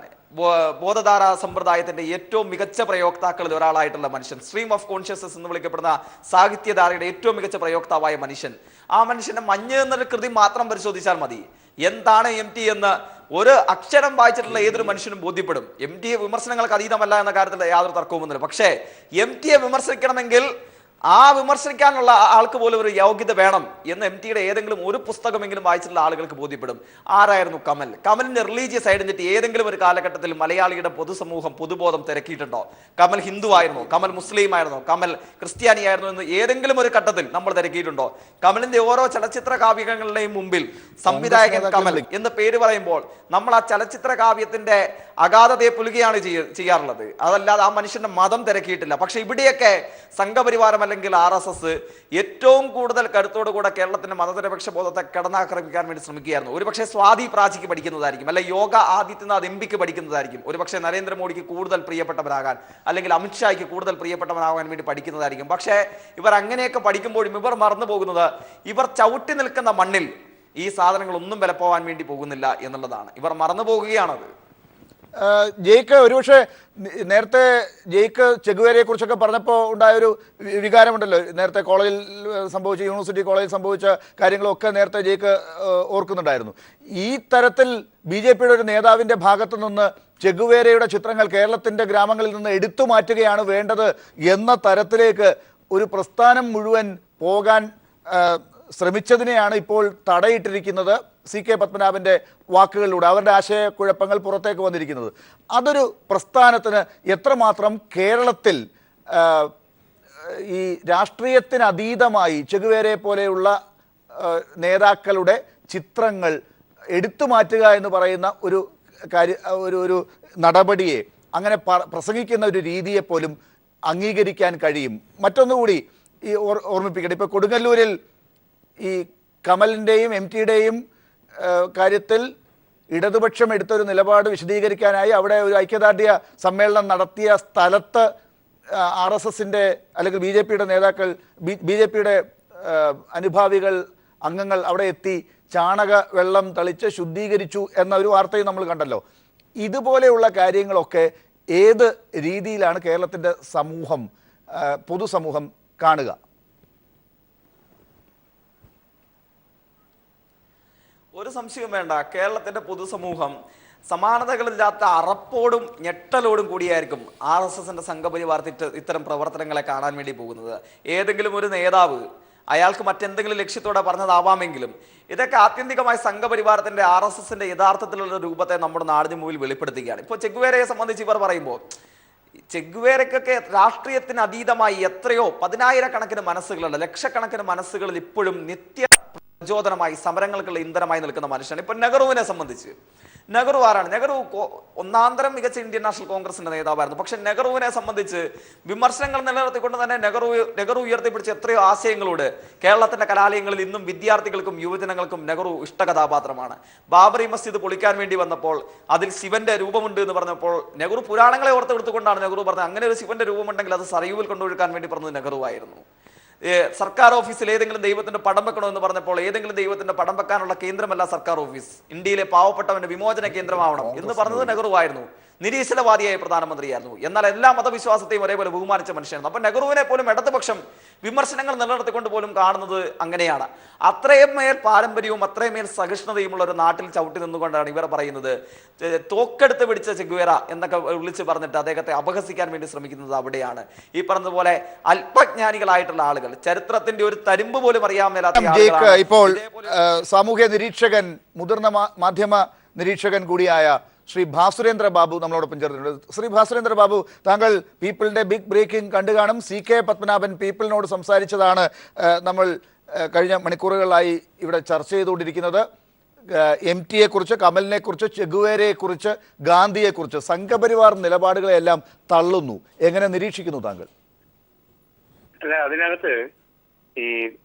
ബോധധാര സമ്പ്രദായത്തിന്റെ ഏറ്റവും മികച്ച പ്രയോക്താക്കളിൽ ഒരാളായിട്ടുള്ള മനുഷ്യൻ, സ്ട്രീം ഓഫ് കോൺഷ്യസ്നസ് എന്ന് വിളിക്കപ്പെടുന്ന സാഹിത്യധാരയുടെ ഏറ്റവും മികച്ച പ്രയോക്താവായ മനുഷ്യൻ, ആ മനുഷ്യന്റെ മഞ്ഞ് എന്നൊരു കൃതി മാത്രം പരിശോധിച്ചാൽ മതി എന്താണ് MT എന്ന് ഒരു അക്ഷരം വായിച്ചിട്ടുള്ള ഏതൊരു മനുഷ്യനും ബോധ്യപ്പെടും. MTയെ വിമർശനങ്ങൾക്ക് അതീതമല്ല എന്ന കാര്യത്തിൽ യാതൊരു തർക്കവുമൊന്നുമില്ല. പക്ഷേ MTയെ വിമർശിക്കണമെങ്കിൽ ആ വിമർശിക്കാനുള്ള ആൾക്ക് പോലും ഒരു യോഗ്യത വേണം എന്ന് MTയുടെ ഏതെങ്കിലും ഒരു പുസ്തകമെങ്കിലും വായിച്ചിട്ടുള്ള ആളുകൾക്ക് ബോധ്യപ്പെടും. ആരായിരുന്നു കമൽ? കമലിന്റെ റിലീജിയസ് ഐഡന്റിറ്റി ഏതെങ്കിലും ഒരു കാലഘട്ടത്തിൽ മലയാളിയുടെ പൊതുസമൂഹം പൊതുബോധം തിരക്കിയിട്ടുണ്ടോ? കമൽ ഹിന്ദു ആയിരുന്നോ? കമൽ മുസ്ലിം ആയിരുന്നോ? കമൽ ക്രിസ്ത്യാനി ആയിരുന്നോ എന്ന് ഏതെങ്കിലും ഒരു ഘട്ടത്തിൽ നമ്മൾ തിരക്കിയിട്ടുണ്ടോ? കമലിന്റെ ഓരോ ചലച്ചിത്ര കാവ്യങ്ങളുടെയും മുമ്പിൽ സംവിധായകൻ കമൽ എന്ന് പേര് പറയുമ്പോൾ നമ്മൾ ആ ചലച്ചിത്ര കാവ്യത്തിന്റെ അഗാധതയെ പുലുകയാണ് ചെയ്യാറുള്ളത്. അതല്ലാതെ ആ മനുഷ്യന്റെ മതം തിരക്കിയിട്ടില്ല. പക്ഷെ ഇവിടെയൊക്കെ സംഘപരിവാരം അല്ലെങ്കിൽ RSS ഏറ്റവും കൂടുതൽ കരുത്തോടുകൂടെ കേരളത്തിന്റെ മതനിരപേക്ഷ ബോധത്തെ കടന്നാക്രമിക്കാൻ വേണ്ടി ശ്രമിക്കുകയായിരുന്നു. ഒരുപക്ഷെ സ്വാതി പ്രാചിക്ക് പഠിക്കുന്നതായിരിക്കും, അല്ലെ യോഗ ആദിത്യനാഥ് MPക്ക് പഠിക്കുന്നതായിരിക്കും, ഒരുപക്ഷെ നരേന്ദ്രമോദിക്ക് കൂടുതൽ പ്രിയപ്പെട്ടവരാകാൻ അല്ലെങ്കിൽ അമിത്ഷായ്ക്ക് കൂടുതൽ പ്രിയപ്പെട്ടവരാകാൻ വേണ്ടി പഠിക്കുന്നതായിരിക്കും. പക്ഷേ ഇവർ അങ്ങനെയൊക്കെ പഠിക്കുമ്പോഴും ഇവർ മറന്നു പോകുന്നത് ഇവർ ചവിട്ടി നിൽക്കുന്ന മണ്ണിൽ ഈ സാധനങ്ങൾ ഒന്നും വിലപ്പോവാൻ വേണ്ടി പോകുന്നില്ല എന്നുള്ളതാണ്. ഇവർ മറന്നു പോകുകയാണത്. ജയ്ക്ക് ഒരുപക്ഷെ നേരത്തെ ജയ്ക്ക് ചെഗുവേരയെ കുറിച്ചൊക്കെ പറഞ്ഞപ്പോൾ ഉണ്ടായൊരു വികാരമുണ്ടല്ലോ, നേരത്തെ കോളേജിൽ സംഭവിച്ച, യൂണിവേഴ്സിറ്റി കോളേജിൽ സംഭവിച്ച കാര്യങ്ങളൊക്കെ നേരത്തെ ജയ്ക്ക് ഓർക്കുന്നുണ്ടായിരുന്നു. ഈ തരത്തിൽ BJPയുടെ ഒരു നേതാവിൻ്റെ ഭാഗത്തു നിന്ന് ചെഗുവേരയുടെ ചിത്രങ്ങൾ കേരളത്തിൻ്റെ ഗ്രാമങ്ങളിൽ നിന്ന് എടുത്തു മാറ്റുകയാണ് വേണ്ടത് എന്ന തരത്തിലേക്ക് ഒരു പ്രസ്ഥാനം മുഴുവൻ പോകാൻ ശ്രമിച്ചതിനെയാണ് ഇപ്പോൾ തടയിട്ടിരിക്കുന്നത്. CK പത്മനാഭൻ്റെ വാക്കുകളിലൂടെ അവരുടെ ആശയക്കുഴപ്പങ്ങൾ പുറത്തേക്ക് വന്നിരിക്കുന്നത്. അതൊരു പ്രസ്ഥാനത്തിന് എത്രമാത്രം കേരളത്തിൽ ഈ രാഷ്ട്രീയത്തിന് അതീതമായി ചെഗുവേരയെ പോലെയുള്ള നേതാക്കളുടെ ചിത്രങ്ങൾ എടുത്തു മാറ്റുക എന്ന് പറയുന്ന ഒരു നടപടിയെ, അങ്ങനെ പ്രസംഗിക്കുന്ന ഒരു രീതിയെ പോലും അംഗീകരിക്കാൻ കഴിയും? മറ്റൊന്നുകൂടി ഈ ഓർമ്മിപ്പിക്കട്ടെ, ഇപ്പോൾ കൊടുങ്ങല്ലൂരിൽ ഈ കമലിൻ്റെയും MTയുടെയും കാര്യത്തിൽ ഇടതുപക്ഷം എടുത്തൊരു നിലപാട് വിശദീകരിക്കാനായി അവിടെ ഒരു ഐക്യദാർഢ്യ സമ്മേളനം നടത്തിയ സ്ഥലത്ത് RSSൻ്റെ അല്ലെങ്കിൽ BJPയുടെ നേതാക്കൾ, BJPയുടെ അനുഭാവികൾ, അംഗങ്ങൾ അവിടെ എത്തി ചാണക വെള്ളം തളിച്ച് ശുദ്ധീകരിച്ചു എന്ന ഒരു വാർത്തയും നമ്മൾ കണ്ടല്ലോ. ഇതുപോലെയുള്ള കാര്യങ്ങളൊക്കെ ഏത് രീതിയിലാണ് കേരളത്തിൻ്റെ പൊതുസമൂഹം കാണുക? ഒരു സംശയവും വേണ്ട, കേരളത്തിന്റെ പൊതുസമൂഹം സമാനതകളില്ലാത്ത അറപ്പോടും ഞെട്ടലോടും കൂടിയായിരിക്കും RSSന്റെ സംഘപരിവാർ ഇത്തരം പ്രവർത്തനങ്ങളെ കാണാൻ വേണ്ടി പോകുന്നത്. ഏതെങ്കിലും ഒരു നേതാവ് അയാൾക്ക് മറ്റെന്തെങ്കിലും ലക്ഷ്യത്തോടെ പറഞ്ഞതാവാമെങ്കിലും ഇതൊക്കെ ആത്യന്തികമായി സംഘപരിവാരത്തിന്റെ RSSന്റെ യഥാർത്ഥത്തിലുള്ള രൂപത്തെ നമ്മുടെ നാടിന് മുമ്പിൽ വെളിപ്പെടുത്തുകയാണ്. ഇപ്പോൾ ചെഗുവേരയെ സംബന്ധിച്ച് ഇവർ പറയുമ്പോൾ ചെഗുവേരയ്ക്കൊക്കെ രാഷ്ട്രീയത്തിന് അതീതമായി എത്രയോ 10,000-കണക്കിന് മനസ്സുകളുണ്ട്, ലക്ഷക്കണക്കിന് മനസ്സുകളിൽ ഇപ്പോഴും നിത്യ പ്രചോദനമായി സമരങ്ങൾക്കുള്ള ഇന്ധനമായി നിൽക്കുന്ന മനുഷ്യനാണ്. ഇപ്പൊ നെഹ്റുവിനെ സംബന്ധിച്ച്, നെഹ്റു ആരാണ്? നെഹ്റു ഒന്നാന്തരം മികച്ച ഇന്ത്യൻ നാഷണൽ കോൺഗ്രസിന്റെ നേതാവായിരുന്നു. പക്ഷെ നെഹ്റുവിനെ സംബന്ധിച്ച് വിമർശനങ്ങൾ നിലനിർത്തിക്കൊണ്ട് തന്നെ നെഹ്റു ഉയർത്തിപ്പിടിച്ച എത്രയോ ആശയങ്ങളോട് കേരളത്തിന്റെ കലാലയങ്ങളിൽ ഇന്നും വിദ്യാർത്ഥികൾക്കും യുവജനങ്ങൾക്കും നെഹ്റു ഇഷ്ടകഥാപാത്രമാണ്. ബാബറി മസ്ജിദ് പൊളിക്കാൻ വേണ്ടി വന്നപ്പോൾ അതിൽ ശിവന്റെ രൂപമുണ്ട് എന്ന് പറഞ്ഞപ്പോൾ നെഹ്റു പുരാണങ്ങളെ ഓർത്തെടുത്തുകൊണ്ടാണ് നെഹ്റു പറഞ്ഞത് അങ്ങനെ ഒരു ശിവന്റെ രൂപമുണ്ടെങ്കിൽ അത് സരയുവിൽ കൊണ്ടൊഴുക്കാൻ വേണ്ടി പറഞ്ഞത് നെഹ്റു ആയിരുന്നു. സർക്കാർ ഓഫീസിൽ ഏതെങ്കിലും ദൈവത്തിന്റെ പടം വെക്കണമെന്ന് പറഞ്ഞപ്പോൾ ഏതെങ്കിലും ദൈവത്തിന്റെ പടം വെക്കാനുള്ള കേന്ദ്രമല്ല സർക്കാർ ഓഫീസ്, ഇന്ത്യയിലെ പാവപ്പെട്ടവന്റെ വിമോചന കേന്ദ്രമാവണം എന്ന് പറഞ്ഞത് നെഹ്റു ആയിരുന്നു. നിരീശ്വരവാദിയായ പ്രധാനമന്ത്രിയായിരുന്നു. എന്നാൽ എല്ലാ മതവിശ്വാസത്തെയും ഒരേപോലെ ബഹുമാനിച്ച മനുഷ്യനാണ്. അപ്പൊ നെഹ്റുവിനെ പോലും ഇടതുപക്ഷം വിമർശനങ്ങൾ നിലനിർത്തിക്കൊണ്ട് പോലും കാണുന്നത് അങ്ങനെയാണ്. അത്രയും മേൽ പാരമ്പര്യവും അത്രയും മേൽ സഹിഷ്ണുതയുമുള്ള ഒരു നാട്ടിൽ ചവിട്ടി നിന്നുകൊണ്ടാണ് ഇവർ പറയുന്നത് തോക്കെടുത്ത് പിടിച്ച ചെഗുവേര എന്നൊക്കെ വിളിച്ച് പറഞ്ഞിട്ട് അദ്ദേഹത്തെ അപഹസിക്കാൻ വേണ്ടി ശ്രമിക്കുന്നത് അവിടെയാണ്. ഈ പറഞ്ഞതുപോലെ അല്പജ്ഞാനികളായിട്ടുള്ള ആളുകൾ, ചരിത്രത്തിന്റെ ഒരു തരിമ്പ് പോലും അറിയാൻ മേലാത്ത ആളുകളാണ്. ഇപ്പോൾ സാമൂഹ്യ നിരീക്ഷകൻ, മുതിർന്ന മാധ്യമ നിരീക്ഷകൻ കൂടിയായ ശ്രീ ഭാസുരേന്ദ്ര ബാബു നമ്മളോടൊപ്പം ചേർന്നിട്ടുണ്ട്. ശ്രീ ഭാസുരേന്ദ്ര ബാബു, താങ്കൾ പീപ്പിളിന്റെ ബിഗ് ബ്രേക്കിംഗ് കണ്ടു കാണും. CK പത്മനാഭൻ പീപ്പിളിനോട് സംസാരിച്ചതാണ് നമ്മൾ കഴിഞ്ഞ മണിക്കൂറുകളായി ഇവിടെ ചർച്ച ചെയ്തുകൊണ്ടിരിക്കുന്നത്. MT യെക്കുറിച്ച്, കമലിനെ കുറിച്ച്, ചെഗുവേരയെക്കുറിച്ച്, ഗാന്ധിയെക്കുറിച്ച് സംഘപരിവാർ നിലപാടുകളെല്ലാം തള്ളുന്നു. എങ്ങനെ നിരീക്ഷിക്കുന്നു താങ്കൾ? അല്ല, അതിനകത്ത് ഈ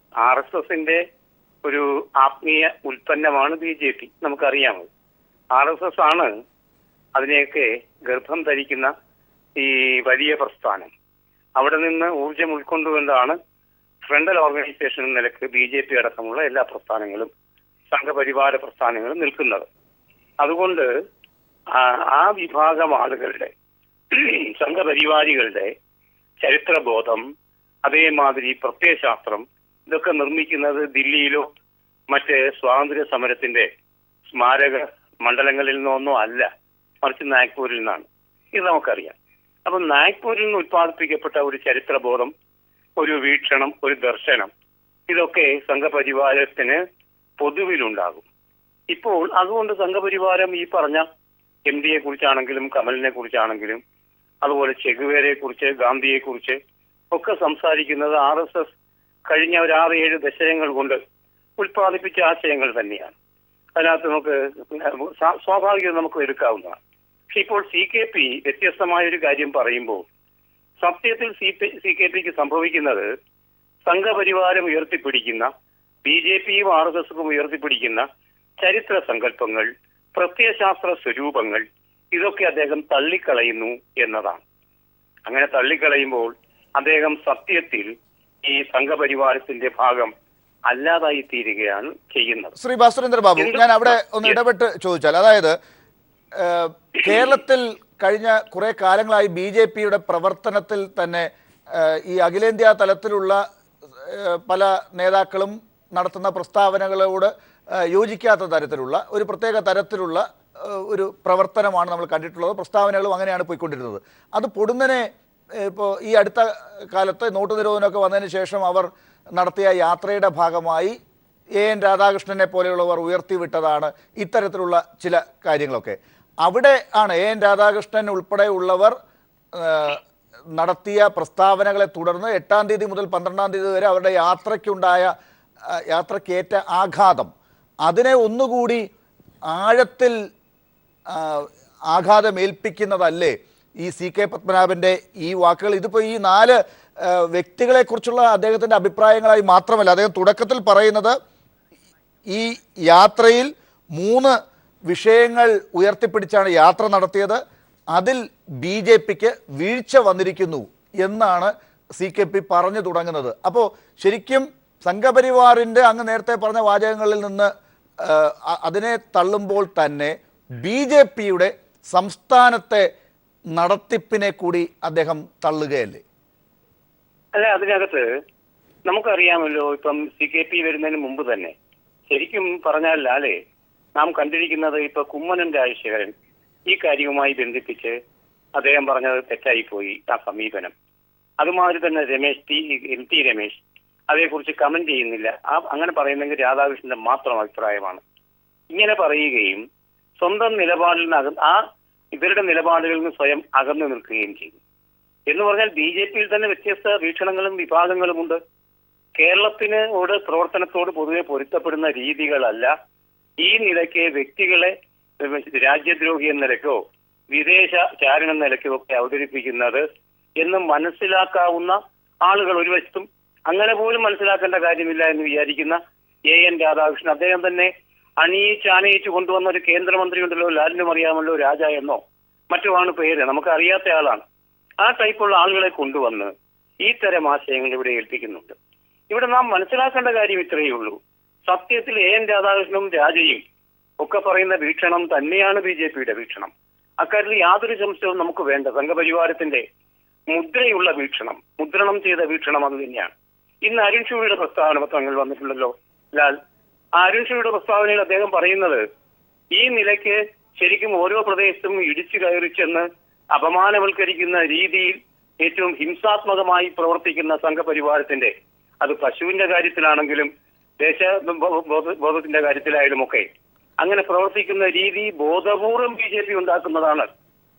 RSSന്റെ ഒരു ആത്മീയ ഉൽപ്പന്നമാണ് BJP. നമുക്കറിയാമോ? RSS ആണ് അതിനെയൊക്കെ ഗർഭം ധരിക്കുന്ന ഈ വലിയ പ്രസ്ഥാനം. അവിടെ നിന്ന് ഊർജം ഉൾക്കൊണ്ടുകൊണ്ടാണ് ഫ്രണ്ടൽ ഓർഗനൈസേഷൻ എന്ന നിലക്ക് BJP അടക്കമുള്ള എല്ലാ പ്രസ്ഥാനങ്ങളും, സംഘപരിവാര പ്രസ്ഥാനങ്ങളും നിൽക്കുന്നത്. അതുകൊണ്ട് ആ വിഭാഗം ആളുകളുടെ, സംഘപരിവാരികളുടെ ചരിത്രബോധം, അതേമാതിരി പ്രത്യയശാസ്ത്രം, ഇതൊക്കെ നിർമ്മിക്കുന്നത് ദില്ലിയിലോ മറ്റ് സ്വാതന്ത്ര്യ സമരത്തിന്റെ സ്മാരക മണ്ഡലങ്ങളിൽ നിന്നൊന്നും അല്ല, മറിച്ച് നാഗ്പൂരിൽ നിന്നാണ്. ഇത് നമുക്കറിയാം. അപ്പൊ നാഗ്പൂരിൽ നിന്ന് ഉത്പാദിപ്പിക്കപ്പെട്ട ഒരു ചരിത്രബോധം, ഒരു വീക്ഷണം, ഒരു ദർശനം, ഇതൊക്കെ സംഘപരിവാരത്തിന് പൊതുവിലുണ്ടാകും. ഇപ്പോൾ അതുകൊണ്ട് സംഘപരിവാരം ഈ പറഞ്ഞ MD യെ കുറിച്ചാണെങ്കിലും കമലിനെ കുറിച്ചാണെങ്കിലും അതുപോലെ ചെഗുവേരയെ കുറിച്ച്, ഗാന്ധിയെ കുറിച്ച് ഒക്കെ സംസാരിക്കുന്നത് RSS കഴിഞ്ഞ ഒരു 6-7 ദശകങ്ങൾ കൊണ്ട് ഉത്പാദിപ്പിച്ച ആശയങ്ങൾ തന്നെയാണ്. അതിനകത്ത് നമുക്ക് സ്വാഭാവികം നമുക്ക് എടുക്കാവുന്നതാണ്. പക്ഷെ ഇപ്പോൾ CKP വ്യത്യസ്തമായ ഒരു കാര്യം പറയുമ്പോൾ സത്യത്തിൽ CKPക്ക് സംഭവിക്കുന്നത് സംഘപരിവാരം ഉയർത്തിപ്പിടിക്കുന്ന, BJPയും RSSക്കും ഉയർത്തിപ്പിടിക്കുന്ന ചരിത്ര സങ്കല്പങ്ങൾ, പ്രത്യയശാസ്ത്ര സ്വരൂപങ്ങൾ, ഇതൊക്കെ അദ്ദേഹം തള്ളിക്കളയുന്നു എന്നതാണ്. അങ്ങനെ തള്ളിക്കളയുമ്പോൾ അദ്ദേഹം സത്യത്തിൽ ഈ സംഘപരിവാരത്തിന്റെ ഭാഗം അല്ലാതായി തീരുകയാണ് ചെയ്യുന്നത്. ശ്രീ ഭാസുരേന്ദ്ര ബാബു, ഞാൻ അവിടെ ഒന്ന് ഇടപെട്ട് ചോദിച്ചാൽ, അതായത് കേരളത്തിൽ കഴിഞ്ഞ കുറെ കാലങ്ങളായി BJPയുടെ പ്രവർത്തനത്തിൽ തന്നെ ഈ അഖിലേന്ത്യാ തലത്തിലുള്ള പല നേതാക്കളും നടത്തുന്ന പ്രസ്താവനകളോട് യോജിക്കാത്ത തരത്തിലുള്ള ഒരു പ്രത്യേക തരത്തിലുള്ള ഒരു പ്രവർത്തനമാണ് നമ്മൾ കണ്ടിട്ടുള്ളത്. പ്രസ്താവനകളും അങ്ങനെയാണ് പോയിക്കൊണ്ടിരുന്നത്. അത് പൊടുന്നനെ ഇപ്പോൾ ഈ അടുത്ത കാലത്ത് നോട്ട് നിരോധനമൊക്കെ വന്നതിന് ശേഷം അവർ നടത്തിയ യാത്രയുടെ ഭാഗമായി AN രാധാകൃഷ്ണനെ പോലെയുള്ളവർ ഉയർത്തിവിട്ടതാണ് ഇത്തരത്തിലുള്ള ചില കാര്യങ്ങളൊക്കെ. അവിടെ ആണ് AN രാധാകൃഷ്ണൻ ഉൾപ്പെടെയുള്ളവർ നടത്തിയ പ്രസ്താവനകളെ തുടർന്ന് 8-ാം തീയതി മുതൽ 12-ാം തീയതി വരെ അവരുടെ യാത്രക്കേറ്റ ആഘാതം, അതിനെ ഒന്നുകൂടി ആഴത്തിൽ ആഘാതമേൽപ്പിക്കുന്നതല്ലേ ഈ CK പത്മനാഭൻ്റെ ഈ വാക്കുകൾ? ഇതിപ്പോൾ ഈ 4 വ്യക്തികളെക്കുറിച്ചുള്ള അദ്ദേഹത്തിൻ്റെ അഭിപ്രായങ്ങളായി മാത്രമല്ല, അദ്ദേഹം തുടക്കത്തിൽ പറയുന്നത് ഈ യാത്രയിൽ 3 വിഷയങ്ങൾ ഉയർത്തിപ്പിടിച്ചാണ് യാത്ര നടത്തിയത്, അതിൽ BJPക്ക് വീഴ്ച വന്നിരിക്കുന്നു എന്നാണ് CKP പറഞ്ഞു തുടങ്ങുന്നത്. അപ്പോൾ ശരിക്കും സംഘപരിവാറിൻ്റെ അങ്ങ് നേരത്തെ പറഞ്ഞ വാചകങ്ങളിൽ നിന്ന് അതിനെ തള്ളുമ്പോൾ തന്നെ BJPയുടെ സംസ്ഥാനത്തെ നടത്തിപ്പിനെ കൂടി അദ്ദേഹം തള്ളുകയല്ലേ? അല്ല, അതിനകത്ത് നമുക്കറിയാമല്ലോ, ഇപ്പം CKP വരുന്നതിന് മുമ്പ് തന്നെ ശരിക്കും പറഞ്ഞാൽ ലാലേ, നാം കണ്ടിരിക്കുന്നത് ഇപ്പൊ കുമ്മനം രാജശേഖരൻ ഈ കാര്യവുമായി ബന്ധിപ്പിച്ച് അദ്ദേഹം പറഞ്ഞത് തെറ്റായിപ്പോയി ആ സമീപനം. അതുമാതിരി തന്നെ MT രമേശ് അതേക്കുറിച്ച് കമന്റ് ചെയ്യുന്നില്ല. അങ്ങനെ പറയുന്നെങ്കിൽ രാധാകൃഷ്ണന്റെ മാത്രം അഭിപ്രായമാണ്. ഇങ്ങനെ പറയുകയും സ്വന്തം നിലപാടിൽ നിന്ന് ഇവരുടെ നിലപാടുകളിൽ നിന്ന് സ്വയം അകന്നു നിൽക്കുകയും ചെയ്തു. എന്ന് പറഞ്ഞാൽ BJPയിൽ തന്നെ വ്യത്യസ്ത വീക്ഷണങ്ങളും വിഭാഗങ്ങളുമുണ്ട്. കേരളത്തിനോട് പ്രവർത്തനത്തോട് പൊതുവെ പൊരുത്തപ്പെടുന്ന രീതികളല്ല ഈ നിലയ്ക്ക് വ്യക്തികളെ രാജ്യദ്രോഹി എന്ന നിലയ്ക്കോ വിദേശ ചാരൻ എന്ന നിലയ്ക്കോ ഒക്കെ അവതരിപ്പിക്കുന്നത് എന്ന് മനസ്സിലാക്കാവുന്ന ആളുകൾ ഒരു വശത്തും, അങ്ങനെ പോലും മനസ്സിലാക്കേണ്ട കാര്യമില്ല എന്ന് വിചാരിക്കുന്ന AN രാധാകൃഷ്ണൻ, അദ്ദേഹം തന്നെ അണിയിച്ച് കൊണ്ടുവന്ന ഒരു കേന്ദ്രമന്ത്രി ഉണ്ടല്ലോ, ലാലിനും അറിയാമല്ലോ, രാജ എന്നോ മറ്റുമാണ് പേര്, നമുക്ക് അറിയാത്ത ആളാണ്. ആ ടൈപ്പുള്ള ആളുകളെ കൊണ്ടുവന്ന് ഈ തരം ആശയങ്ങൾ ഇവിടെ ഏൽപ്പിക്കുന്നുണ്ട്. ഇവിടെ നാം മനസ്സിലാക്കേണ്ട കാര്യം ഇത്രയേ ഉള്ളൂ. സത്യത്തിൽ AN രാധാകൃഷ്ണനും രാജയും ഒക്കെ പറയുന്ന വീക്ഷണം തന്നെയാണ് BJPയുടെ വീക്ഷണം. അക്കാര്യത്തിൽ യാതൊരു സംശയവും നമുക്ക് വേണ്ട. സംഘപരിവാരത്തിന്റെ മുദ്രണം ചെയ്ത വീക്ഷണം അത് തന്നെയാണ്. ഇന്ന് അരുൺ ഷൂയുടെ പ്രസ്താവന പത്രങ്ങൾ വന്നിട്ടുണ്ടല്ലോ ലാൽ. ആ അരുൺ ഷൂയുടെ പ്രസ്താവനയിൽ അദ്ദേഹം പറയുന്നത് ഈ നിലയ്ക്ക് ശരിക്കും ഓരോ പ്രദേശത്തും ഇടിച്ചു കയറി ചെന്ന് അപമാനവൽക്കരിക്കുന്ന രീതിയിൽ ഏറ്റവും ഹിംസാത്മകമായി പ്രവർത്തിക്കുന്ന സംഘപരിവാരത്തിന്റെ, അത് പശുവിന്റെ കാര്യത്തിലാണെങ്കിലും ദേശബോധത്തിന്റെ കാര്യത്തിലായാലും ഒക്കെ അങ്ങനെ പ്രവർത്തിക്കുന്ന രീതി ബോധപൂർവം BJP ഉണ്ടാക്കുന്നതാണ്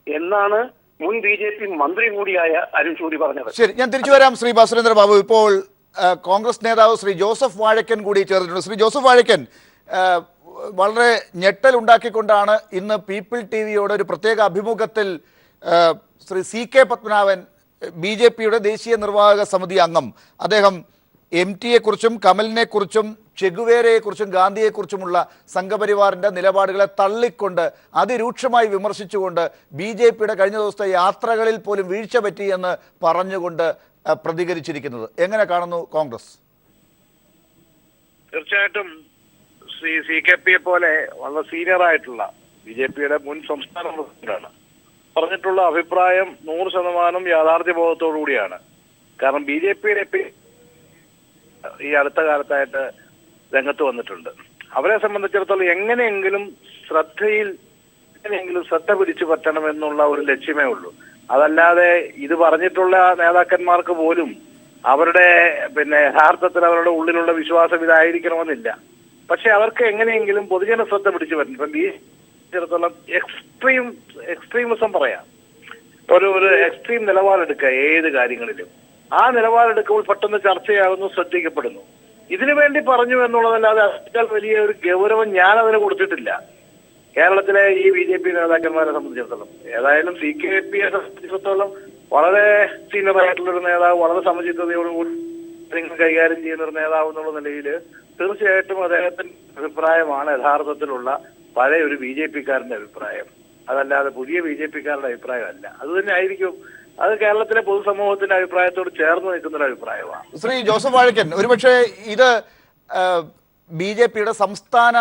എന്നാണ് മുൻ BJP മന്ത്രി കൂടിയായ അരുൺ ഷൂരി പറഞ്ഞത്. ശരി, ഞാൻ തിരിച്ചു വരാം ശ്രീ ഭാസ്കരേന്ദ്ര ബാബു. ഇപ്പോൾ കോൺഗ്രസ് നേതാവ് ശ്രീ ജോസഫ് വാഴക്കൻ കൂടി ചേർന്നിട്ടുണ്ട്. ശ്രീ ജോസഫ് വാഴക്കൻ, വളരെ ഞെട്ടലുണ്ടാക്കിക്കൊണ്ടാണ് ഇന്ന് പീപ്പിൾ TVയോട് ഒരു പ്രത്യേക അഭിമുഖത്തിൽ ശ്രീ CK പത്മനാഭൻ, BJPയുടെ ദേശീയ നിർവാഹക സമിതി അംഗം, അദ്ദേഹം MT യെക്കുറിച്ചും കമലിനെക്കുറിച്ചും ചെഗുവേരയെക്കുറിച്ചും ഗാന്ധിയെക്കുറിച്ചുമുള്ള സംഘപരിവാറിൻ്റെ നിലപാടുകളെ തള്ളിക്കൊണ്ട് അതിരൂക്ഷമായി വിമർശിച്ചുകൊണ്ട് BJPയുടെ കഴിഞ്ഞ ദിവസത്തെ യാത്രകളിൽ പോലും വീഴ്ച പറ്റി എന്ന് പറഞ്ഞുകൊണ്ട് പ്രതികരിച്ചിരിക്കുന്നത് എങ്ങനെ കാണുന്നു കോൺഗ്രസ്? തീർച്ചയായിട്ടും ശ്രീ CKP പോലെ വളരെ സീനിയർ ആയിട്ടുള്ള BJPയുടെ മുൻ സംസ്ഥാന പ്രസിഡന്റാണ്. പറഞ്ഞിട്ടുള്ള അഭിപ്രായം 100% യാഥാർത്ഥ്യബോധത്തോടു കൂടിയാണ്. കാരണം BJPയുടെ ഈ അടുത്ത കാലത്തായിട്ട് രംഗത്ത് വന്നിട്ടുണ്ട്. അവരെ സംബന്ധിച്ചിടത്തോളം എങ്ങനെയെങ്കിലും ശ്രദ്ധ പിടിച്ചു പറ്റണം എന്നുള്ള ഒരു ലക്ഷ്യമേ ഉള്ളൂ. അതല്ലാതെ ഇത് പറഞ്ഞിട്ടുള്ള നേതാക്കന്മാർക്ക് പോലും അവരുടെ യഥാർത്ഥത്തിൽ അവരുടെ ഉള്ളിലുള്ള വിശ്വാസം ഇതായിരിക്കണമെന്നില്ല. പക്ഷെ അവർക്ക് എങ്ങനെയെങ്കിലും പൊതുജന ശ്രദ്ധ പിടിച്ചു പറ്റണം. ഇപ്പം BJPയിടത്തോളം എക്സ്ട്രീമിസം പറയാം, ഒരു എക്സ്ട്രീം നിലപാടെടുക്കുക ഏത് കാര്യങ്ങളിലും. ആ നിലപാടെടുക്കുമ്പോൾ പെട്ടെന്ന് ചർച്ചയാകുന്നു, ശ്രദ്ധിക്കപ്പെടുന്നു. ഇതിനു വേണ്ടി പറഞ്ഞു എന്നുള്ളതല്ലാതെ അതിനേക്കാൾ വലിയ ഒരു ഗൗരവം ഞാൻ അതിന് കൊടുത്തിട്ടില്ല കേരളത്തിലെ ഈ BJP നേതാക്കന്മാരെ സംബന്ധിച്ചിടത്തോളം. ഏതായാലും CKPയെ സംബന്ധിച്ചിടത്തോളം വളരെ സീനിയർ ആയിട്ടുള്ളൊരു നേതാവ്, വളരെ സമചിത്തതയോടുകൂടി നിങ്ങൾ കൈകാര്യം ചെയ്യുന്ന ഒരു നേതാവ് എന്നുള്ള നിലയിൽ തീർച്ചയായിട്ടും അദ്ദേഹത്തിന്റെ അഭിപ്രായമാണ് യഥാർത്ഥത്തിലുള്ള പഴയ ഒരു BJPക്കാരന്റെ അഭിപ്രായം, അതല്ലാതെ പുതിയ BJPക്കാരുടെ അഭിപ്രായമല്ല. അത് തന്നെ ആയിരിക്കും, അത് കേരളത്തിലെ പൊതുസമൂഹത്തിന്റെ അഭിപ്രായത്തോട് ചേർന്ന് നിൽക്കുന്ന ഒരു അഭിപ്രായമാണ്. ശ്രീ ജോസഫ് വാഴക്കൻ, ഒരുപക്ഷെ ഇത് BJPയുടെ സംസ്ഥാന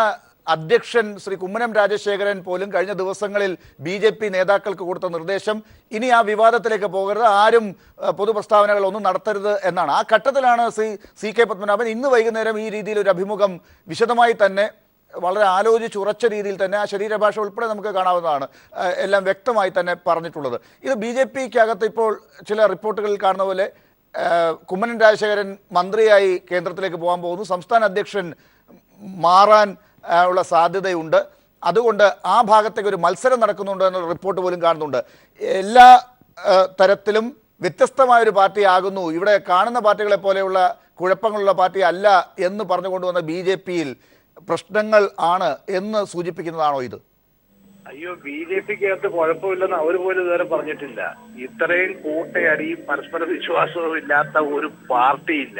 അധ്യക്ഷൻ ശ്രീ കുമ്മനം രാജശേഖരൻ പോലും കഴിഞ്ഞ ദിവസങ്ങളിൽ BJP നേതാക്കൾക്ക് കൊടുത്ത നിർദ്ദേശം ഇനി ആ വിവാദത്തിലേക്ക് പോകരുത്, ആരും പൊതുപ്രസ്താവനകൾ ഒന്നും നടത്തരുത് എന്നാണ്. ആ ഘട്ടത്തിലാണ് ശ്രീ CK പത്മനാഭൻ ഇന്ന് വൈകുന്നേരം ഈ രീതിയിൽ ഒരു അഭിമുഖം വിശദമായി തന്നെ വളരെ ആലോചിച്ചുറച്ച രീതിയിൽ തന്നെ ആ ശരീരഭാഷ ഉൾപ്പെടെ നമുക്ക് കാണാവുന്നതാണ്, എല്ലാം വ്യക്തമായി തന്നെ പറഞ്ഞിട്ടുള്ളത്. ഇത് BJPക്കകത്ത് ഇപ്പോൾ ചില റിപ്പോർട്ടുകളിൽ കാണുന്ന പോലെ കുമ്മനം രാജശേഖരൻ മന്ത്രിയായി കേന്ദ്രത്തിലേക്ക് പോകാൻ പോകുന്നു, സംസ്ഥാന അധ്യക്ഷൻ മാറാൻ ഉള്ള സാധ്യതയുണ്ട്, അതുകൊണ്ട് ആ ഭാഗത്തേക്ക് ഒരു മത്സരം നടക്കുന്നുണ്ട് എന്നുള്ള റിപ്പോർട്ട് പോലും കാണുന്നുണ്ട്. എല്ലാ തരത്തിലും വ്യത്യസ്തമായൊരു പാർട്ടി ആകുന്നു, ഇവിടെ കാണുന്ന പാർട്ടികളെ പോലെയുള്ള കുഴപ്പങ്ങളുള്ള പാർട്ടി അല്ല എന്ന് പറഞ്ഞുകൊണ്ടുവന്ന BJPയിൽ പ്രശ്നങ്ങൾ ആണ് എന്ന് സൂചിപ്പിക്കുന്നതാണോ ഇത്? അയ്യോ, BJPക്കകത്ത് കുഴപ്പമില്ലെന്ന് അവർ പോലും ഇതുവരെ പറഞ്ഞിട്ടില്ല. ഇത്രയും കൂട്ടയടിയും പരസ്പര വിശ്വാസവും ഇല്ലാത്ത ഒരു പാർട്ടിയില്ല.